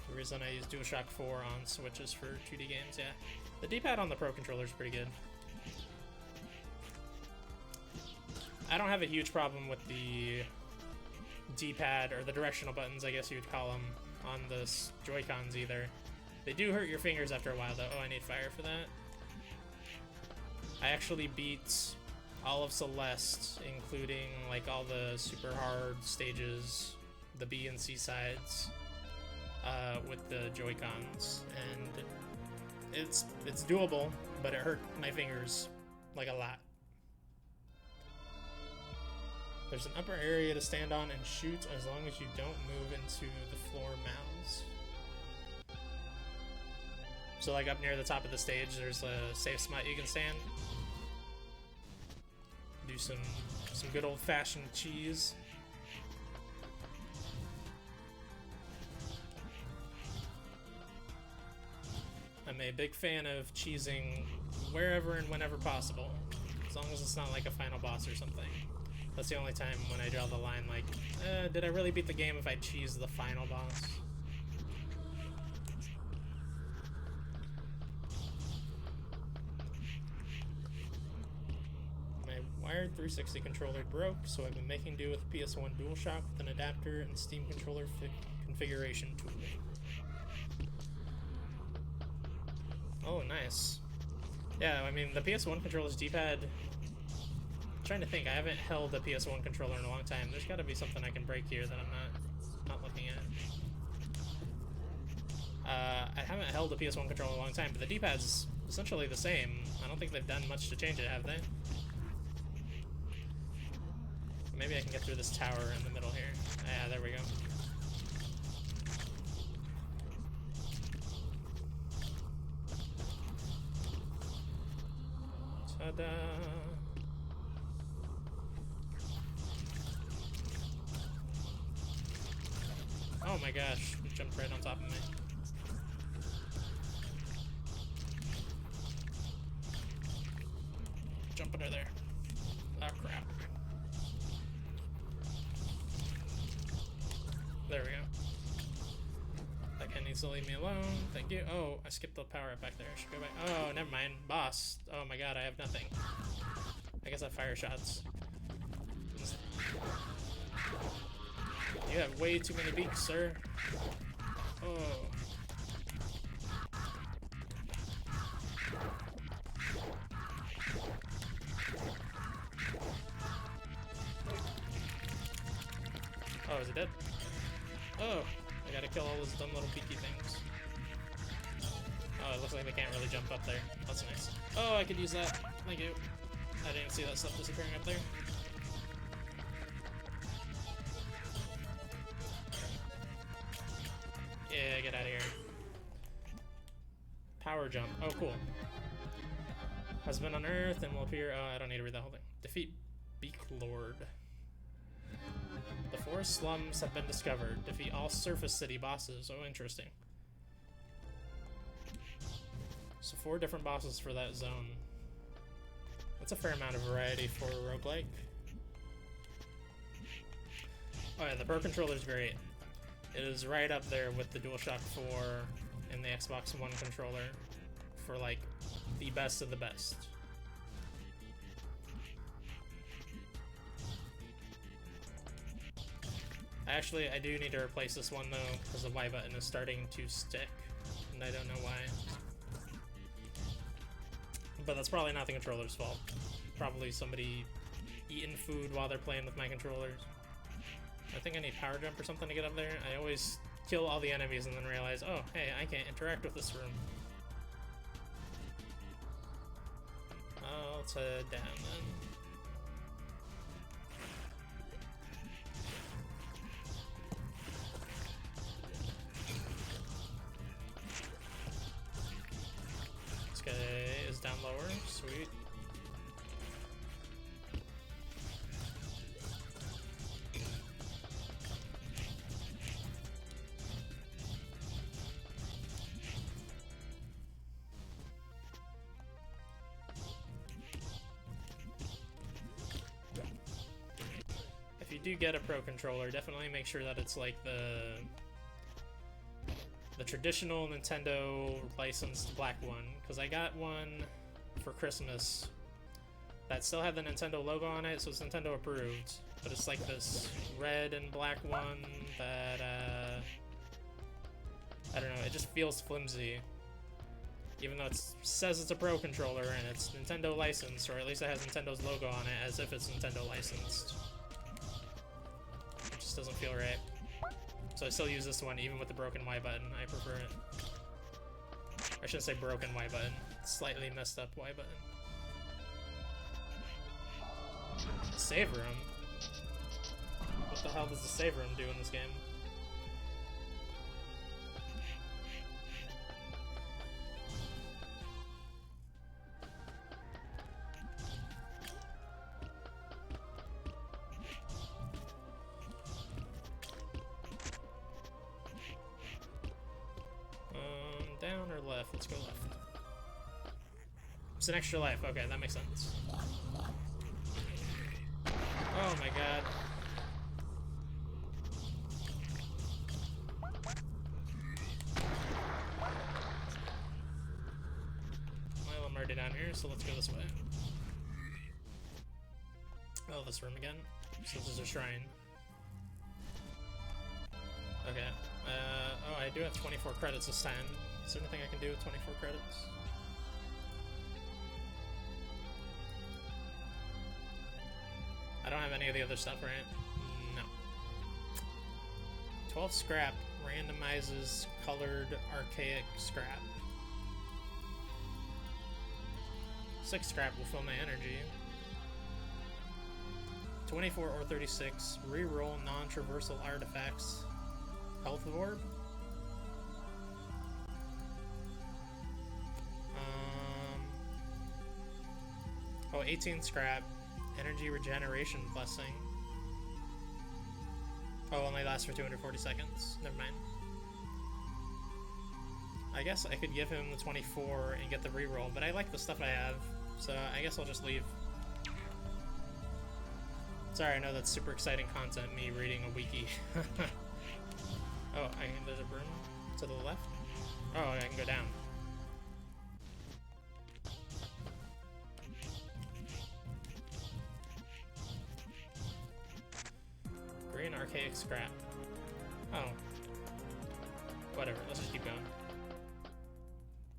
The reason I use DualShock 4 on Switches for 2D games, yeah. The D-pad on the Pro Controller is pretty good. I don't have a huge problem with the D-pad, or the directional buttons, I guess you would call them, on the Joy-Cons either. They do hurt your fingers after a while, though. Oh, I need fire for that. I actually beat all of Celeste, including like all the super hard stages, the B and C sides, with the Joy-Cons, and it's doable, but it hurt my fingers like a lot. There's an upper area to stand on and shoot as long as you don't move into the floor mouths. So like up near the top of the stage, there's a safe spot you can stand. Do some good old-fashioned cheese. I'm a big fan of cheesing wherever and whenever possible, as long as it's not like a final boss or something. That's the only time when I draw the line, like, did I really beat the game if I cheese the final boss? My wired 360 controller broke, so I've been making do with PS1 DualShock with an adapter and Steam controller configuration tool. Oh, nice. Yeah, I mean, the PS1 controller's D-pad... Trying to think, I haven't held a PS1 controller in a long time. There's got to be something I can break here that I'm not looking at. I haven't held a PS1 controller in a long time, but the D-pad's essentially the same. I don't think they've done much to change it, have they? Maybe I can get through this tower in the middle here. Yeah, there we go. Ta-da! Oh my gosh, he jumped right on top of me. Jump under there. Oh crap. There we go. That guy needs to leave me alone. Thank you. Oh, I skipped the power up back there. I should go back. Oh, never mind. Boss. Oh my god, I have nothing. I guess I have fire shots. You have way too many beaks, sir. Oh. Oh, is it dead? Oh, I gotta kill all those dumb little beaky things. Oh, it looks like they can't really jump up there. That's nice. Oh, I could use that. Thank you. I didn't see that stuff disappearing up there. Yeah, get out of here. Power jump. Oh, cool. Has been unearthed and will appear. Oh, I don't need to read that whole thing. Defeat Beak Lord. The forest slums have been discovered. Defeat all surface city bosses. Oh, interesting. So 4 different bosses for that zone. That's a fair amount of variety for a roguelike. Oh yeah, the Pro Controller is great. It is right up there with the DualShock 4 and the Xbox One controller for like the best of the best. Actually, I do need to replace this one though, because the Y button is starting to stick, and I don't know why. But that's probably not the controller's fault. Probably somebody eating food while they're playing with my controllers. I think I need power jump or something to get up there. I always kill all the enemies and then realize, oh, hey, I can't interact with this room. Oh, let's head down then. This guy is down lower, sweet. If you do get a Pro Controller, definitely make sure that it's like the traditional Nintendo licensed black one, because I got one for Christmas that still had the Nintendo logo on it, so it's Nintendo approved, but it's like this red and black one that I don't know, it just feels flimsy, even though it says it's a Pro Controller and it's Nintendo licensed, or at least it has Nintendo's logo on it as if it's Nintendo licensed. It just doesn't feel right. So I still use this one even with the broken Y button. I prefer it. I shouldn't say broken Y button. Slightly messed up Y button. Save room? What the hell does the save room do in this game? Down or left? Let's go left. It's an extra life. Okay, that makes sense. Oh my god. Well, I'm already down here, so let's go this way. Oh, this room again. So this is a shrine. Okay. Oh, I do have 24 credits this time. Is there anything I can do with 24 credits? I don't have any of the other stuff, right? No. 12 scrap randomizes colored archaic scrap. 6 scrap will fill my energy. 24 or 36 reroll non-traversal artifacts. Health orb. Oh, 18 scrap. Energy regeneration blessing. Oh, only lasts for 240 seconds. Never mind. I guess I could give him the 24 and get the reroll, but I like the stuff I have, so I guess I'll just leave. Sorry, I know that's super exciting content, me reading a wiki. Oh, there's a broom to the left? Oh, I can go down. Green archaic scrap. Oh. Whatever, let's just keep going.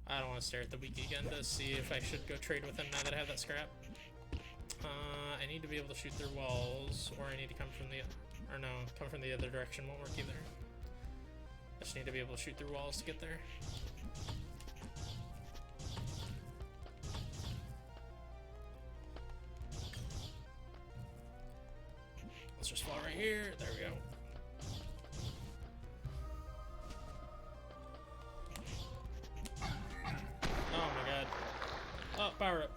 I don't want to stare at the wiki again to see if I should go trade with him now that I have that scrap. I need to be able to shoot through walls, or I need to come from the... or no, come from the other direction won't work either. I just need to be able to shoot through walls to get there. Let's just fall right here. There we go. Oh my god. Oh, power up.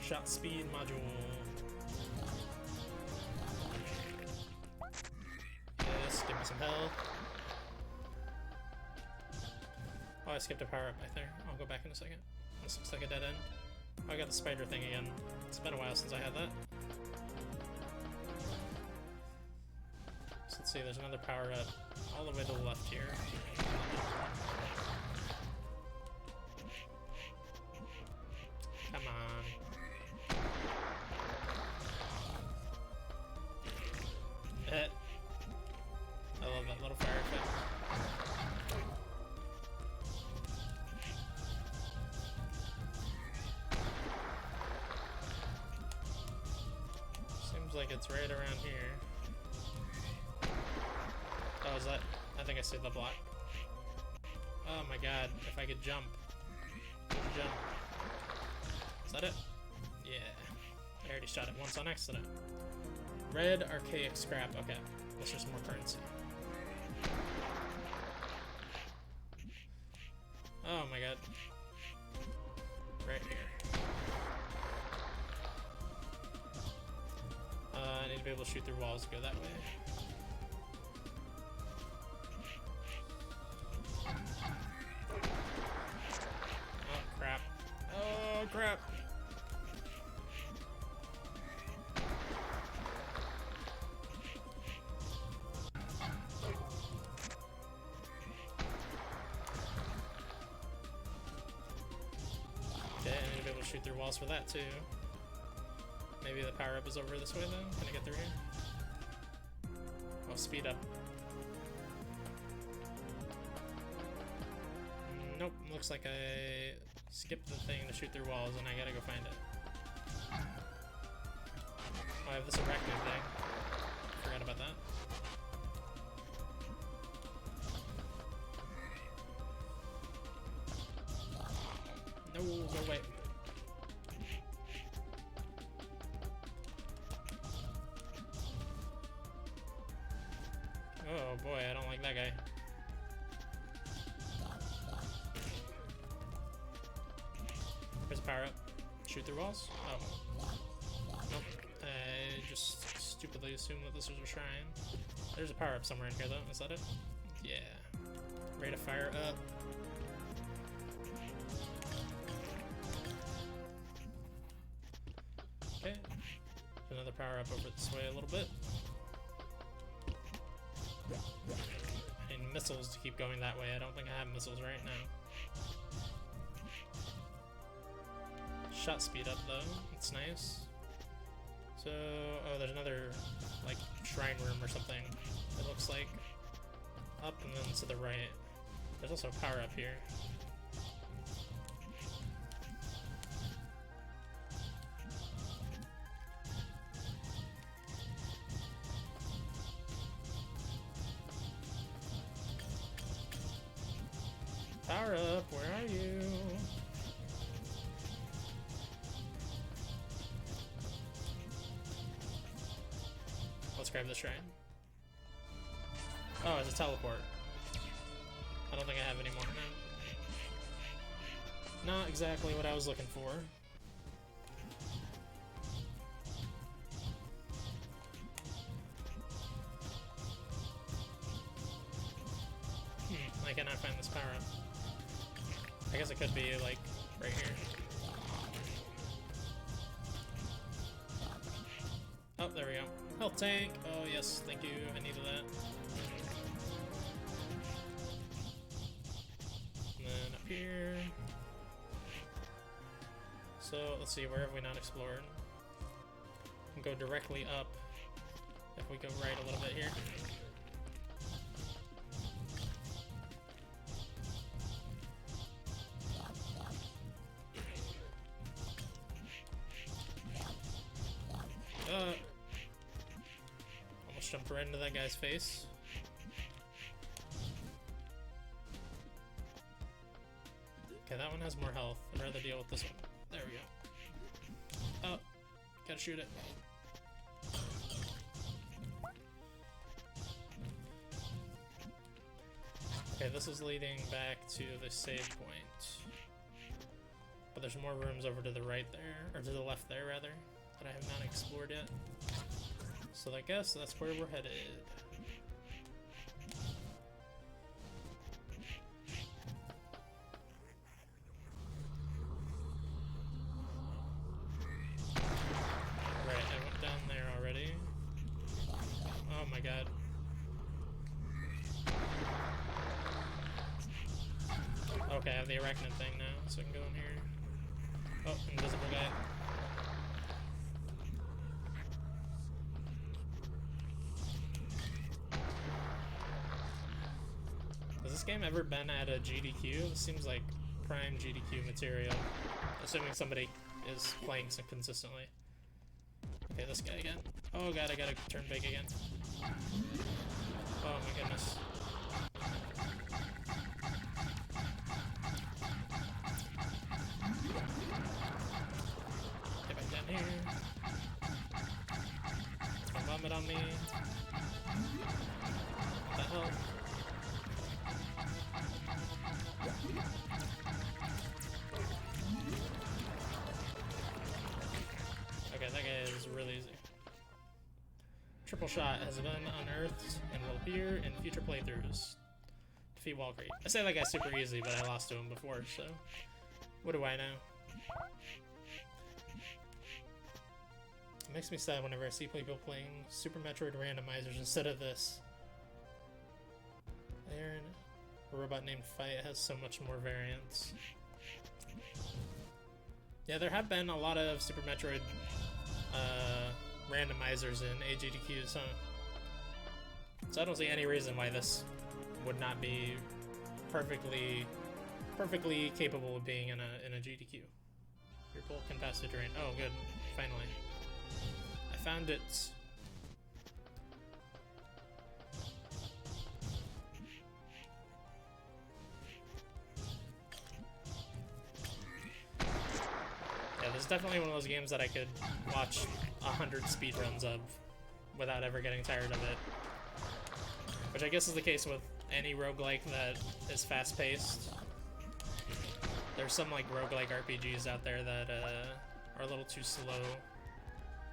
Shot speed module. Yes, give me some health. Oh, I skipped a power up back there. I'll go back in a second. This looks like a dead end. Oh, I got the spider thing again. It's been a while since I had that. So let's see, there's another power up all the way to the left here. Come on. I love that little fire effect. Seems like it's right around here. Oh, is that? I think I see the block. Oh my god, if I could jump. Jump. Is that it? Yeah. I already shot it once on accident. Red archaic scrap. Okay. Let's just more currency. Oh my god. Right here. I need to be able to shoot through walls to go that way. Oh crap. Oh crap. Okay, I need to be able to shoot through walls for that too. Maybe the power up is over this way then? Can I get through here? Oh, speed up. Nope, looks like I skipped the thing to shoot through walls and I gotta go find it. Oh, I have this arachnid thing. Forgot about that. No, go away. Oh boy, I don't like that guy. There's a power up. Shoot through walls? Oh. Nope. I just stupidly assumed that this was a shrine. There's a power up somewhere in here though. Is that it? Yeah. Rate of fire up. Okay. Another power up over this way a little bit. I need missiles to keep going that way. I don't think I have missiles right now. Shot speed up though. It's nice. So, oh, there's another like shrine room or something. It looks like up and then to the right. There's also a power up here. Power up, where are you? Let's grab the shrine. Oh, it's a teleport. I don't think I have any more now. Not exactly what I was looking for. I cannot find this power up. I guess it could be like right here. Oh, there we go. Health tank. Oh yes, thank you. I needed that. And then up here. So let's see, where have we not explored? We can go directly up if we go right a little bit here. Almost jumped right into that guy's face. Okay, that one has more health. I'd rather deal with this one. There we go. Oh, gotta shoot it. Okay, this is leading back to the save point. But there's more rooms over to the right there, or to the left there rather, that I have not explored yet. So I guess that's where we're headed. my god. Okay, I have the arachnid thing now, so I can go in here. Oh, invisible guy. Has this game ever been at a GDQ? This seems like prime GDQ material. Assuming somebody is playing so consistently. Okay, this guy again. Oh god, I gotta turn big again. Oh my goodness. Get back down here. Don't vomit on me. What the hell? Okay, that guy is really easy. Triple shot has been unearthed and will appear in future playthroughs. Defeat Walkyrie. I say that guy's super easy, but I lost to him before, so what do I know? It makes me sad whenever I see people playing Super Metroid randomizers instead of this. There, a robot named Fight has so much more variance. Yeah, there have been a lot of Super Metroid randomizers in AGDQs, huh? So I don't see any reason why this would not be perfectly capable of being in a GDQ. Your bolt can pass the drain. Oh, good. Finally. I found it. Yeah, this is definitely one of those games that I could watch 100 speedruns of without ever getting tired of it. Which I guess is the case with any roguelike that is fast-paced. There's some like roguelike RPGs out there that are a little too slow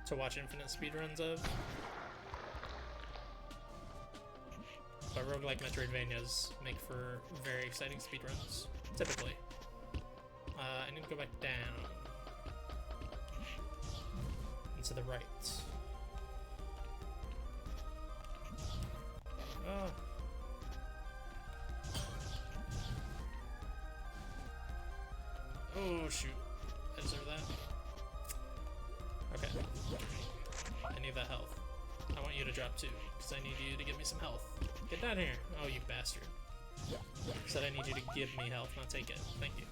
to watch infinite speedruns of. But roguelike Metroidvanias make for very exciting speedruns, typically. I need to go back down. And to the right. Oh. Oh shoot. I deserve that. Okay. I need that health. I want you to drop too, because I need you to give me some health. Get down here. Oh, you bastard. Said I need you to give me health, not take it. Thank you.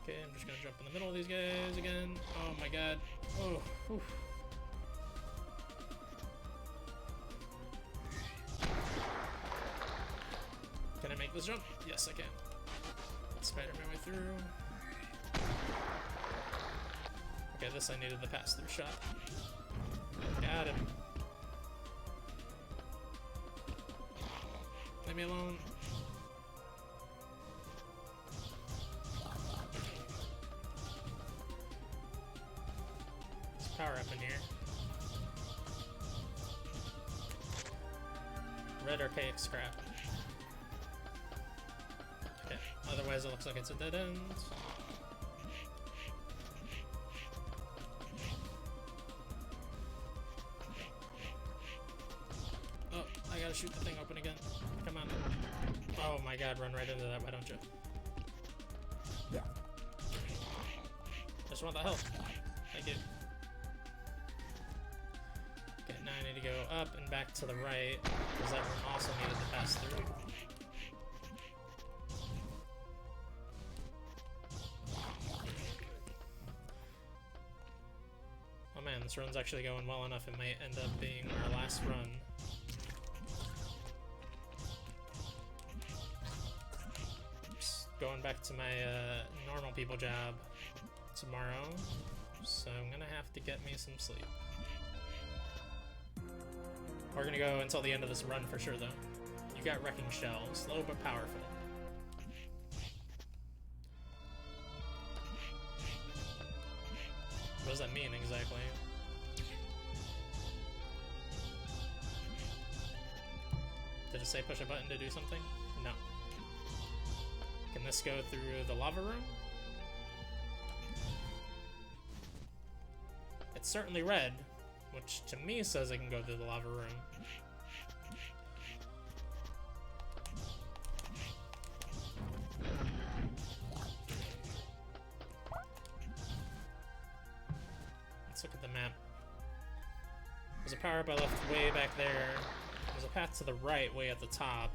Okay, I'm just gonna jump in the middle of these guys again. Oh my god. Oh, whew. Can I make this jump? Yes, I can. Spider my way through. Okay, this I needed the pass-through shot. Got him. Leave me alone. There's power up in here. Red archaic scrap. Okay, otherwise it looks like it's a dead end. Oh, I gotta shoot the thing open again. Come on. Oh my god, run right into that, why don't you? Yeah. I just want the health. Thank you. Okay, now I need to go up and back to the right, because that one also needed to pass through. Oh man, this run's actually going well enough, it might end up being our last run. Going back to my normal people job tomorrow, so I'm gonna have to get me some sleep. We're gonna go until the end of this run for sure though. You got Wrecking Shell, slow but powerful. What does that mean exactly? Did it say push a button to do something? No. Can this go through the lava room? It's certainly red. which to me says I can go to the lava room. Let's look at the map. There's a power up I left way back there. There's a path to the right way at the top.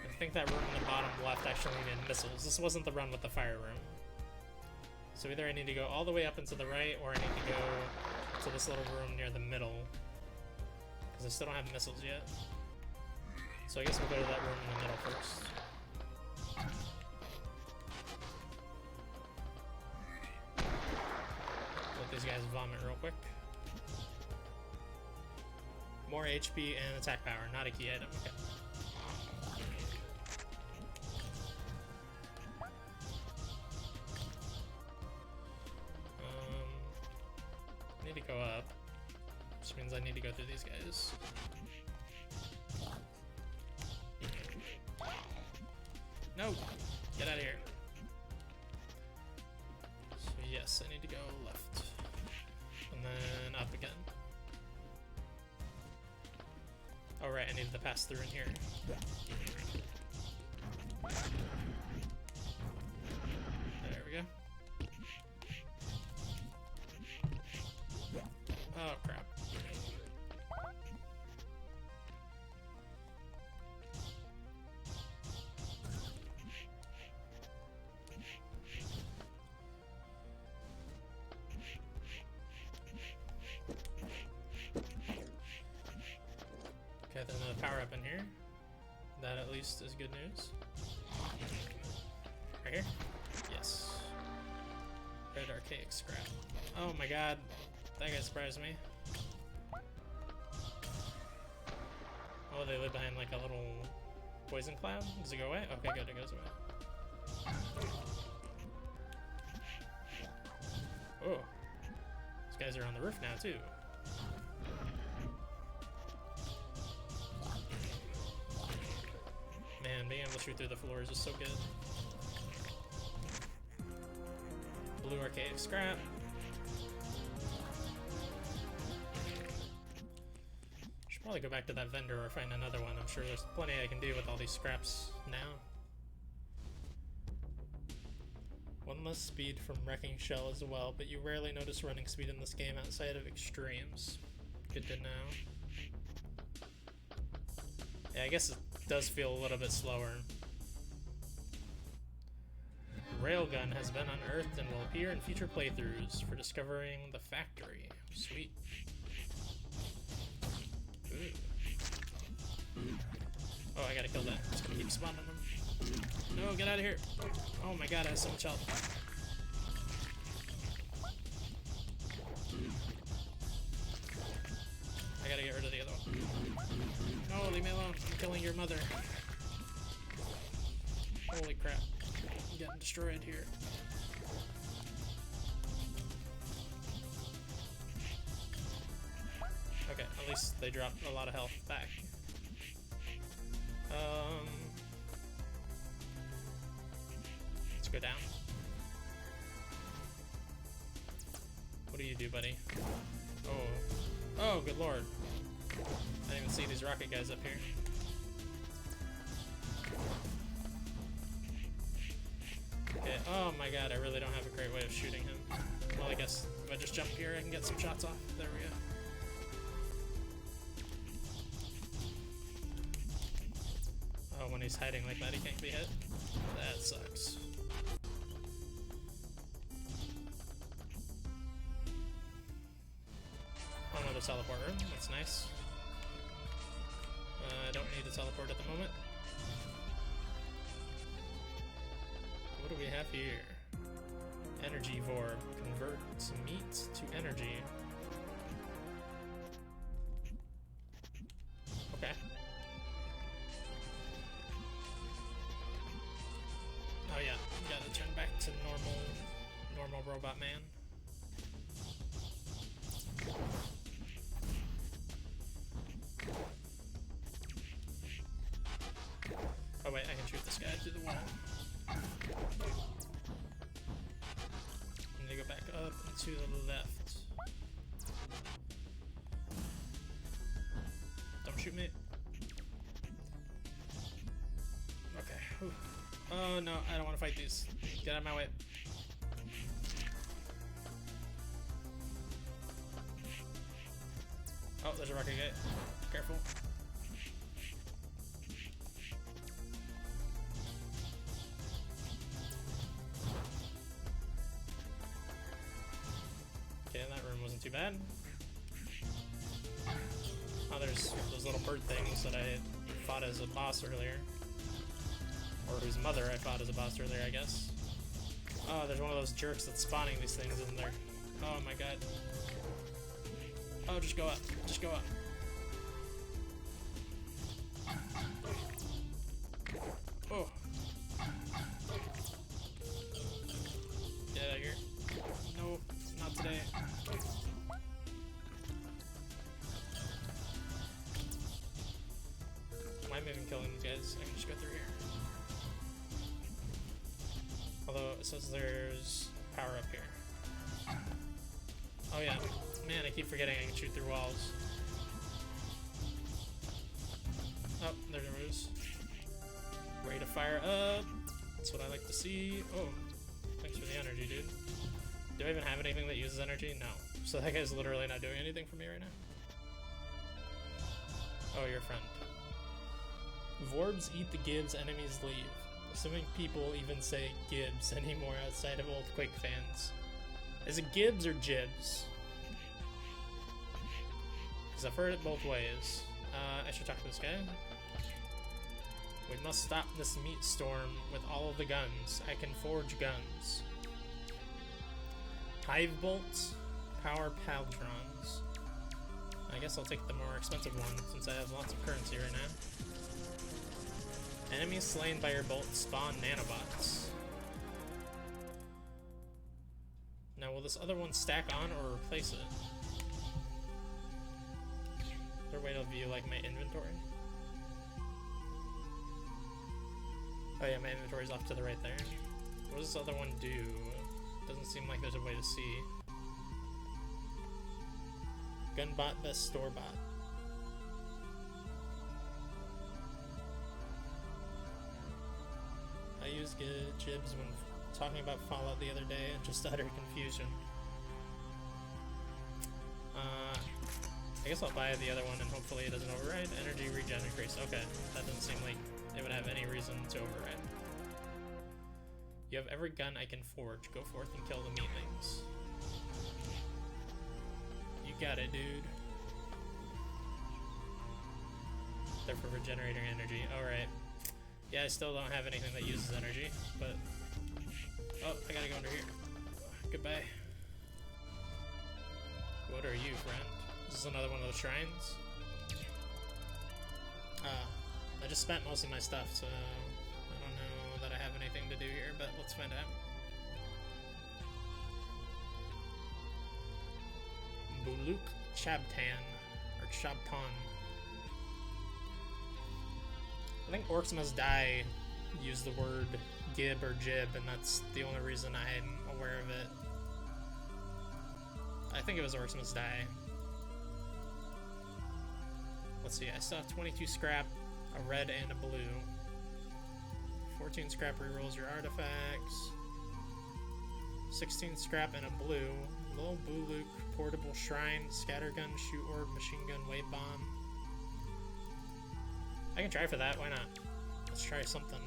I think that room in the bottom left actually needed missiles. This wasn't the run with the fire room. So either I need to go all the way up and to the right, or I need to go to this little room near the middle. Because I still don't have missiles yet. So I guess we'll go to that room in the middle first. Let these guys vomit real quick. More HP and attack power, not a key item. Okay. I need to go up, which means I need to go through these guys. No! Get out of here. So yes, I need to go left. And then up again. Oh right, I needed to pass through in here. There we go. Oh crap. Okay, there's another power up in here. That at least is good news. Right here? Yes. Red archaic scrap. Oh my god. That guy surprised me. Oh, they live behind like a little poison cloud? Does it go away? Okay, good, it goes away. Oh. These guys are on the roof now, too. Man, being able to shoot through the floors is so good. Blue archaic scrap. Should probably go back to that vendor or find another one. I'm sure there's plenty I can do with all these scraps now. One less speed from Wrecking Shell as well, but you rarely notice running speed in this game outside of extremes. Good to know. Yeah, I guess it does feel a little bit slower. Railgun has been unearthed and will appear in future playthroughs for discovering the factory. Sweet. Ooh. Oh, I gotta kill that. It's gonna keep spawning them. No, get out of here. Oh my god, I have so much health. I gotta get rid of the other one. No, leave me alone. I'm killing your mother. Holy crap. I'm getting destroyed here. Okay, at least they dropped a lot of health back. Let's go down. What do you do, buddy? Oh. Oh, good lord. I didn't even see these rocket guys up here. Okay, oh my god, I really don't have a great way of shooting him. Well, I guess if I just jump here, I can get some shots off. There we go. Oh, when he's hiding like that, he can't be hit. That sucks. Oh, another teleport room. That's nice. I don't need to teleport at the moment. What do we have here? Energy Vorb. Convert meat to energy. Okay. Oh yeah, gotta turn back to normal robot man. Oh wait, I can shoot this guy through the wall. I need to go back up and to the left. shoot me. Okay. Whew. Oh no, I don't want to fight these. Get out of my way. Oh, there's a rocket guy. Careful. Okay, that room wasn't too bad. Oh, there's those little bird things that I fought as a boss earlier. Or whose mother I fought as a boss earlier, I guess. Oh, there's one of those jerks that's spawning these things in there. Oh my god. Oh, just go up. Just go up. Oh. Get out of here. No, not today. Why am I even killing these guys? I can just go through here. Although it says there's power up here. Oh yeah. Man, I keep forgetting I can shoot through walls. Oh, there's a ruse. Ready to fire up. That's what I like to see. Oh, thanks for the energy, dude. Do I even have anything that uses energy? No. So that guy's literally not doing anything for me right now. Oh, you're a friend. Vorbs eat the Gibbs, enemies leave. Assuming people even say Gibbs anymore outside of old Quake fans. Is it Gibbs or Jibs? Because I've heard it both ways. I should talk to this guy. We must stop this meat storm with all of the guns. I can forge guns. Hive bolts, power paltrons. I guess I'll take the more expensive one since I have lots of currency right now. Enemies slain by your bolts spawn nanobots. Now will this other one stack on or replace it? Is there a way to view like my inventory? Oh yeah, my inventory's off to the right there. What does this other one do? Doesn't seem like there's a way to see. Gunbot vs Storebot. I used Jibs when talking about Fallout the other day and just utter confusion. I guess I'll buy the other one and hopefully it doesn't override. Energy regen increase. Okay, that doesn't seem like it would have any reason to override. You have every gun I can forge. Go forth and kill the meatlings. You got it, dude. They're for regenerating energy. Alright. Yeah, I still don't have anything that uses energy, but... Oh, I gotta go under here. Goodbye. What are you, friend? This is another one of those shrines. I just spent most of my stuff, so... I don't know that I have anything to do here, but let's find out. Buluk Chabtan, or Chabtan. I think Orcs Must Die use the word Gib or Jib, and that's the only reason I'm aware of it. I think it was Orcs Must Die. Let's see, I still have 22 scrap, a red and a blue. 14 scrap rerolls your artifacts. 16 scrap and a blue. Lil Buluk, portable shrine, scattergun, shoot orb, machine gun, wave bomb. I can try for that, why not? Let's try something.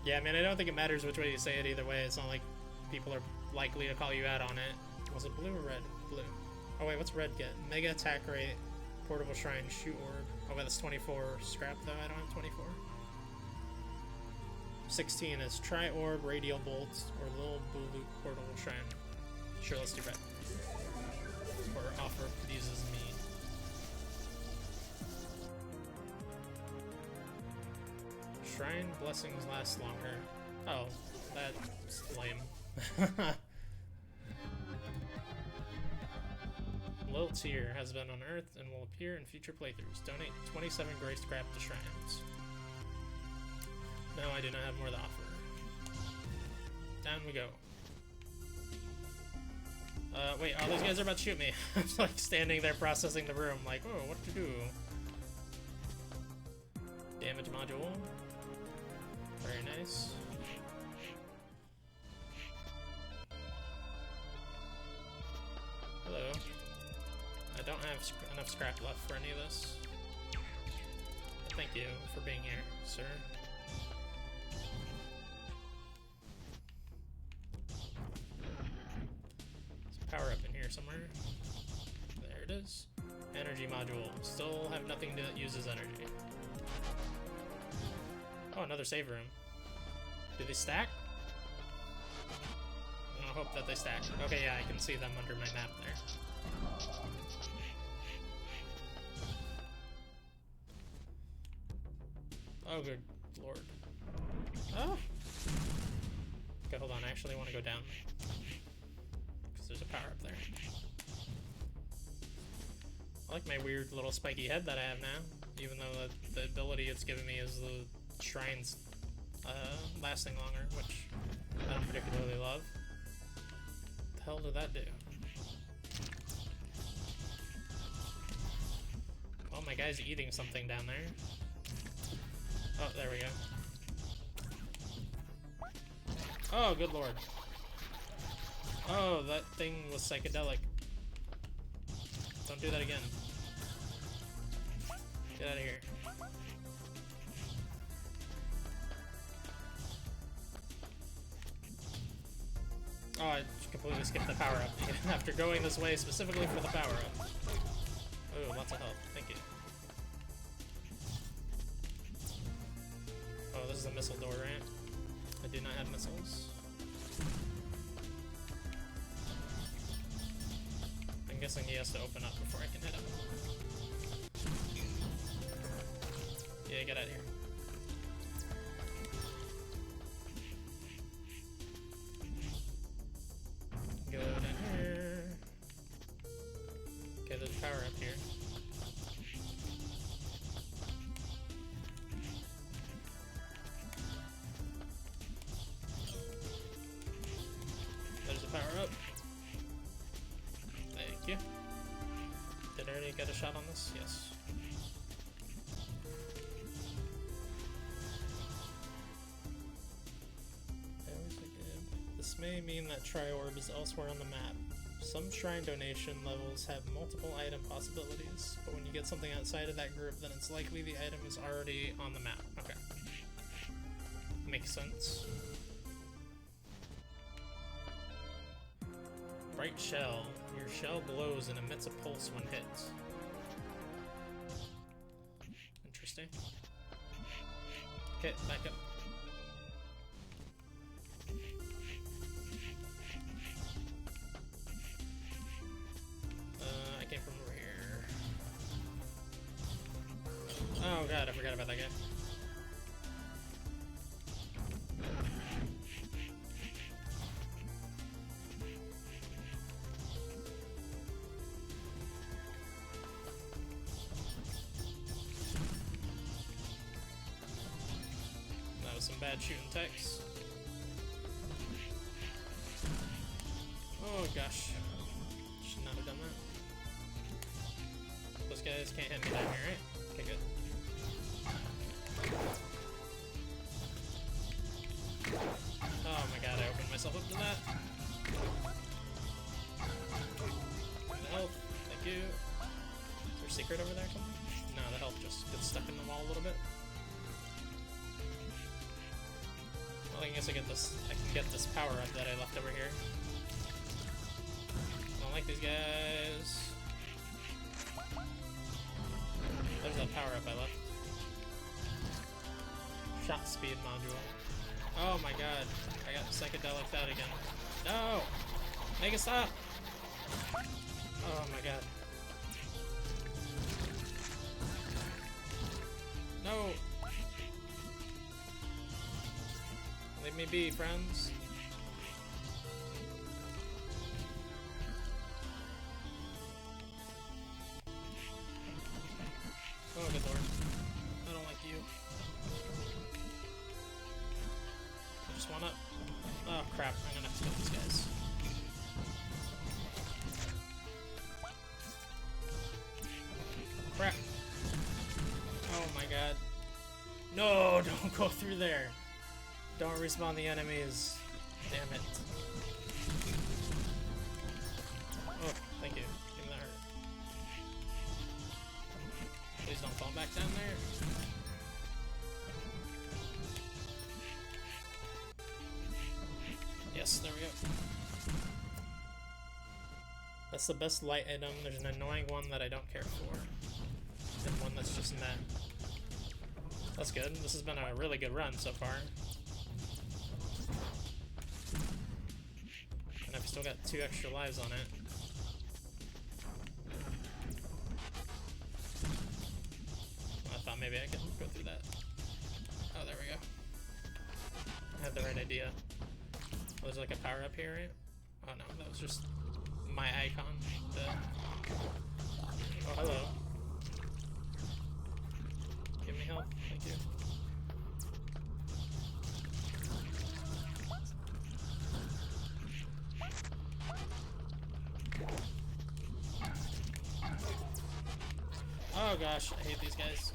Yeah, I mean, I don't think it matters which way you say it either way. It's not like people are likely to call you out on it. Was it blue or red? Blue. Oh wait, what's red get? Mega attack rate, portable shrine, shoot orb. Oh wait, that's 24 scrap though, I don't have 24. 16 is Tri Orb, Radial Bolts, or Lil Buluk Portable Shrine. Sure, let's do red. Or offer uses me. Shrine blessings last longer. Oh, that's lame. Lil Tier has been unearthed and will appear in future playthroughs. Donate 27 gray scrap to shrines. No, I do not have more to offer. Down we go. Wait, all these guys are about to shoot me. I'm like standing there processing the room, like, oh, what to do? Damage module. Very nice. Hello. I don't have enough scrap left for any of this. But thank you for being here, sir. Power up in here somewhere. There it is. Energy module. Still have nothing that uses energy. Oh, another save room. Do they stack? I hope that they stack. Okay, yeah, I can see them under my map there. Oh, good lord. Oh! Okay, hold on. I actually want to go down. There's a power up there. I like my weird little spiky head that I have now, even though the ability it's giving me is the shrines lasting longer, which I don't particularly love. What the hell did that do? Oh, my guy's eating something down there. Oh, there we go. Oh, good lord. Oh, that thing was psychedelic. Don't do that again. Get out of here. Oh, I completely skipped the power up after going this way specifically for the power up. Oh, lots of health. Thank you. Oh, this is a missile door, right? I do not have missiles. I'm guessing he has to open up before I can hit him. Yeah, get out of here. Go down here. Okay, there's power up here. There's a power up. Thank you. Did I already get a shot on this? Yes. This may mean that Triorb is elsewhere on the map. Some shrine donation levels have multiple item possibilities, but when you get something outside of that group, then it's likely the item is already on the map. Okay. Makes sense. Bright shell. Your shell glows and emits a pulse when hit. Interesting. Okay, back up. I came from over here. Oh god, I forgot about that guy. That was some bad shooting techs. Oh gosh. Should not have done that. Those guys can't hit me down here, right? Okay, good. Oh my god, I opened myself up to that. The health, thank you. Is there a secret over there or something? No, the health just gets stuck in the wall a little bit. Well, I guess I can get this power up that I left over here. I don't like these guys. There's that power up I left. Shot speed module. Oh my god, I got psychedelic out again. No! Make it stop! Oh my god. No! Leave me be, friends. Oh, good lord. I don't like you. I just want up. Oh, crap. No, don't go through there. Don't respawn the enemies. Damn it. Oh, thank you. Give me that hurt. Please don't fall back down there. Yes, there we go. That's the best light item. There's an annoying one that I don't care for. And one that's just meh. That's good. This has been a really good run so far. And I've still got 2 extra lives on it. I thought maybe I could go through that. Oh, there we go. I had the right idea. Oh, there's like a power up here, right? Oh no, that was just my icon. Oh, hello. Give me help, thank you. Oh gosh, I hate these guys.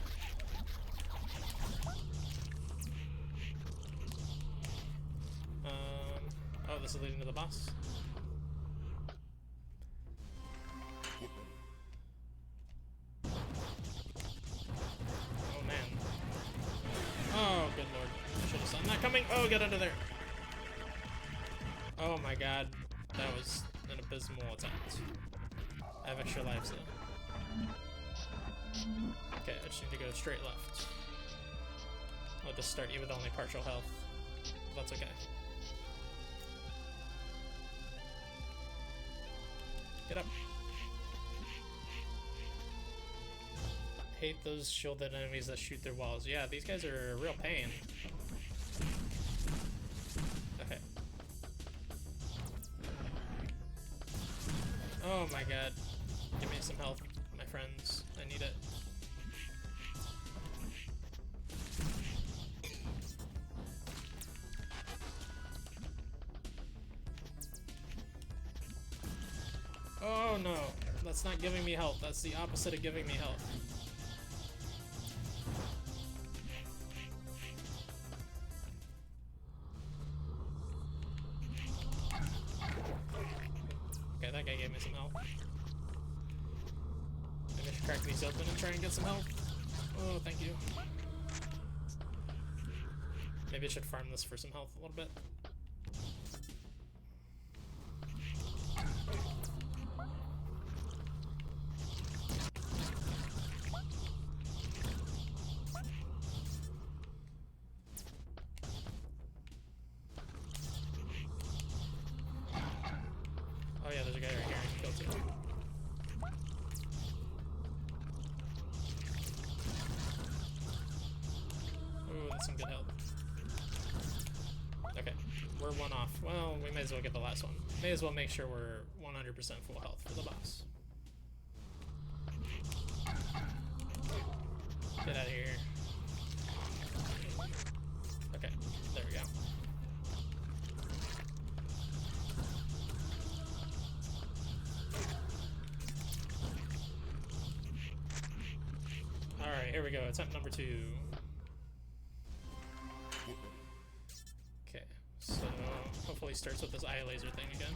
Oh, this is leading to the boss. Oh man. Oh, good lord. I should have saw that coming. Oh, get under there. Oh my god. That was an abysmal attempt. I have extra lives though. Okay, I just need to go straight left. I'll just start you with only partial health. That's okay. Get up. Hate those shielded enemies that shoot through walls. Yeah, these guys are a real pain. Okay. Oh my god. Give me some help, my friends. I need it. Oh no, that's not giving me health. That's the opposite of giving me health. Okay, that guy gave me some health. Maybe I should crack these open and try and get some health. Oh, thank you. Maybe I should farm this for some health a little bit. Oh yeah, there's a guy right here I can kill too. Ooh, that's some good help. Okay, we're 1 off. Well, we may as well get the last one. May as well make sure we're 100% full health for the boss. Get out of here. Okay, there we go. Alright, here we go. Attempt number 2. Okay, so hopefully starts with this eye laser thing again.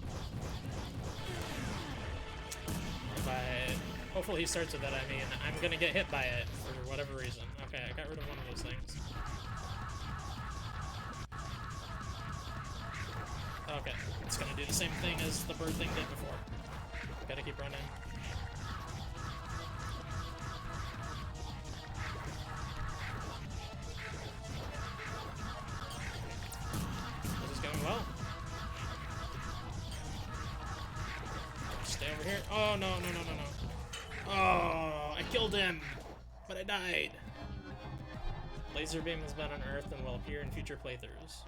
Hopefully he starts with that, I mean, I'm gonna get hit by it for whatever reason. Okay, I got rid of one of those things. Okay, it's gonna do the same thing as the bird thing did before. Gotta keep running. This is going well. Stay over here. Oh, no, no, no, no, no. Oh, I killed him, but I died. Laser beam has been unearthed and will appear in future playthroughs.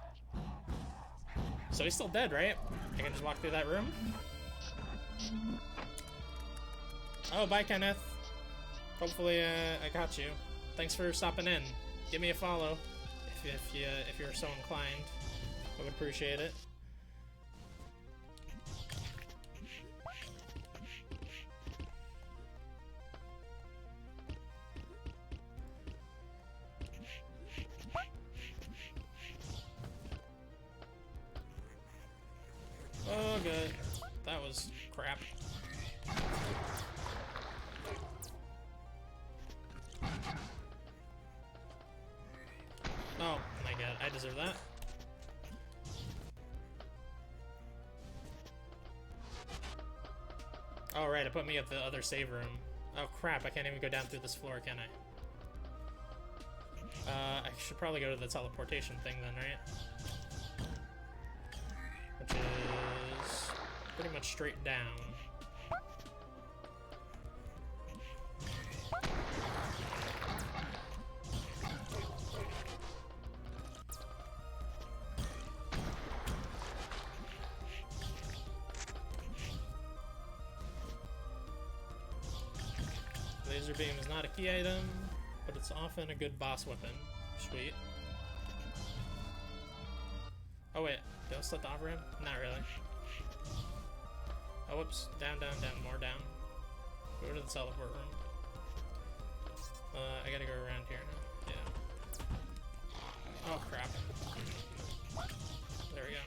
So he's still dead, right? I can just walk through that room? Oh, bye, Kenneth. Hopefully, I got you. Thanks for stopping in. Give me a follow if you're so inclined. I would appreciate it. good. That was crap. Oh my god, I deserve that. Oh right, it put me at the other save room. Oh crap, I can't even go down through this floor, can I? I should probably go to the teleportation thing then, right? Which is pretty much straight down. Laser beam is not a key item, but it's often a good boss weapon. Sweet. Oh wait, do I still have to offer him? Not really. Oh whoops, down, down, down, more down. Go to the teleport room. I gotta go around here now. Yeah. Oh crap. There we go.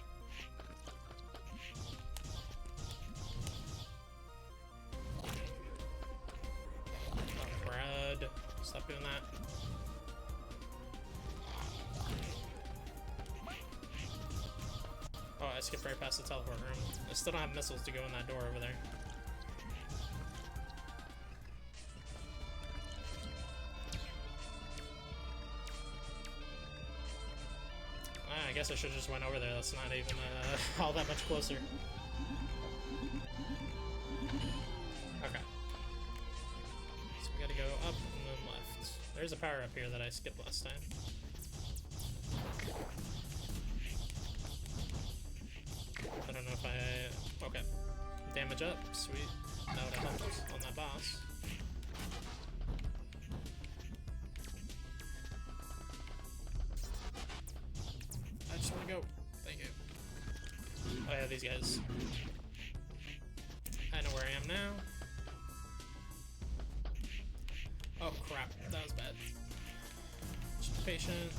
Oh crud. Stop doing that. Oh, I skipped right past the teleport room. I still don't have missiles to go in that door over there. I guess I should have just went over there. That's not even all that much closer. Okay. So we gotta go up and then left. There's a power up here that I skipped last time. I don't know if I... Okay. Damage up. Sweet. That would have helped on that boss. I just want to go. Thank you. Oh yeah, these guys. I know where I am now. Oh crap. That was bad. Just be patient.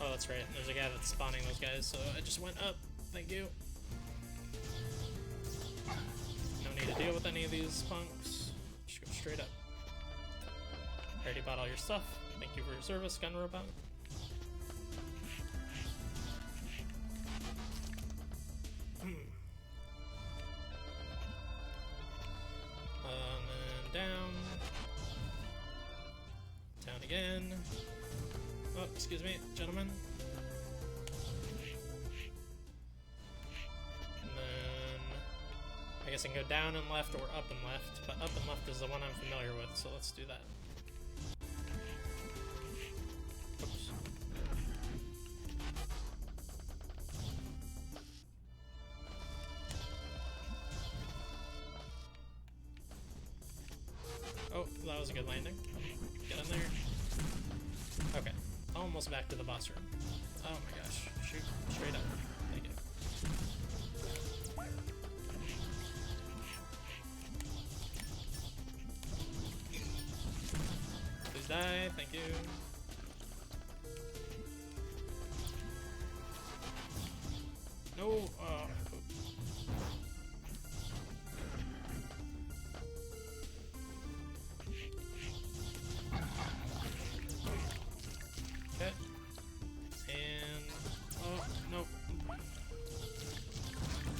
Oh, that's right. There's a guy that's spawning those guys, so I just went up. Thank you. No need to deal with any of these punks. Just go straight up. Already bought all your stuff. Thank you for your service, gun robot. And down. Down again. Oh, excuse me, gentlemen. And then I guess I can go down and left or up and left, but up and left is the one I'm familiar with, so let's do that. Oops. Oh, that was a good landing. Get in there. Okay. Almost back to the boss room. Oh my gosh. Shoot. Straight up. Thank you. Please die. Thank you. No. Oh. Okay. And oh nope.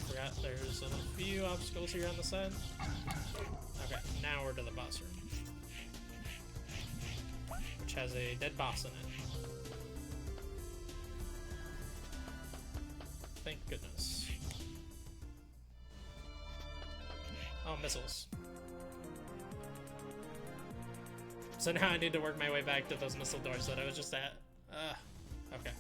Forgot there's a few obstacles here on the side. Okay, now we're to the boss room, which has a dead boss in it. Thank goodness. Oh, missiles. So now I need to work my way back to those missile doors that I was just at. Okay.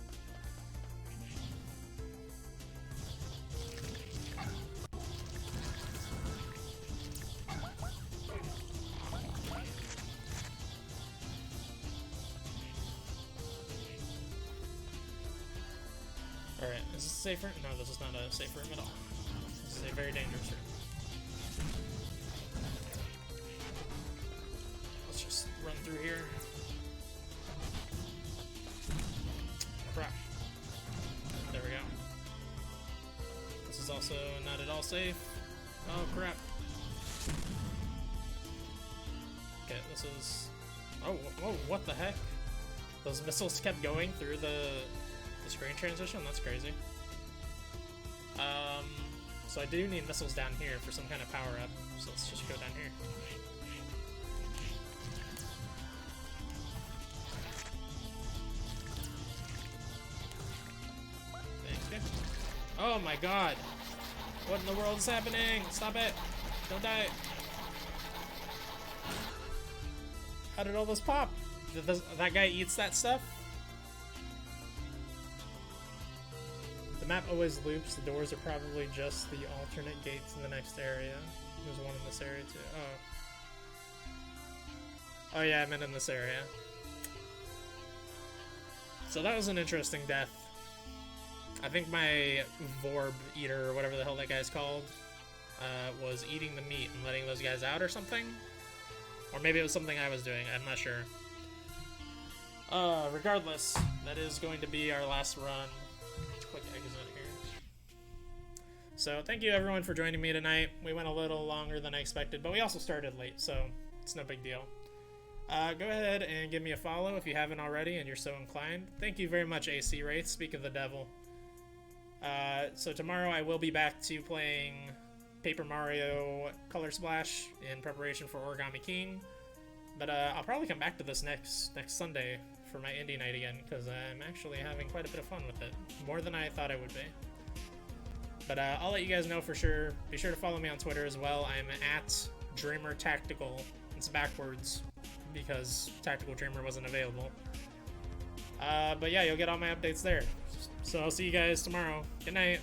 Alright, is this a safe room? No, this is not a safe room at all. This is a very dangerous room. run through here. Crap. There we go. This is also not at all safe. Oh crap. Okay, this is... Oh, whoa, what the heck? Those missiles kept going through the screen transition? That's crazy. So I do need missiles down here for some kind of power-up, so let's just go down here. Thank you. Oh my god! What in the world is happening? Stop it! Don't die! How did all this pop? Did that guy eats that stuff? The map always loops. The doors are probably just the alternate gates in the next area. There's one in this area too. Oh. Oh yeah, I meant in this area. So that was an interesting death. I think my Vorb Eater, or whatever the hell that guy's called, was eating the meat and letting those guys out or something. Or maybe it was something I was doing, I'm not sure. Regardless, that is going to be our last run. Quick exit here. So, thank you everyone for joining me tonight. We went a little longer than I expected, but we also started late, so it's no big deal. Go ahead and give me a follow if you haven't already and you're so inclined. Thank you very much, AC Wraith. Speak of the devil. So tomorrow I will be back to playing Paper Mario Color Splash in preparation for Origami King. But I'll probably come back to this next Sunday for my indie night again, because I'm actually having quite a bit of fun with it. More than I thought I would be. But I'll let you guys know for sure. Be sure to follow me on Twitter as well. I'm at Dreamer Tactical. It's backwards, because Tactical Dreamer wasn't available. But yeah, you'll get all my updates there. So I'll see you guys tomorrow. Good night.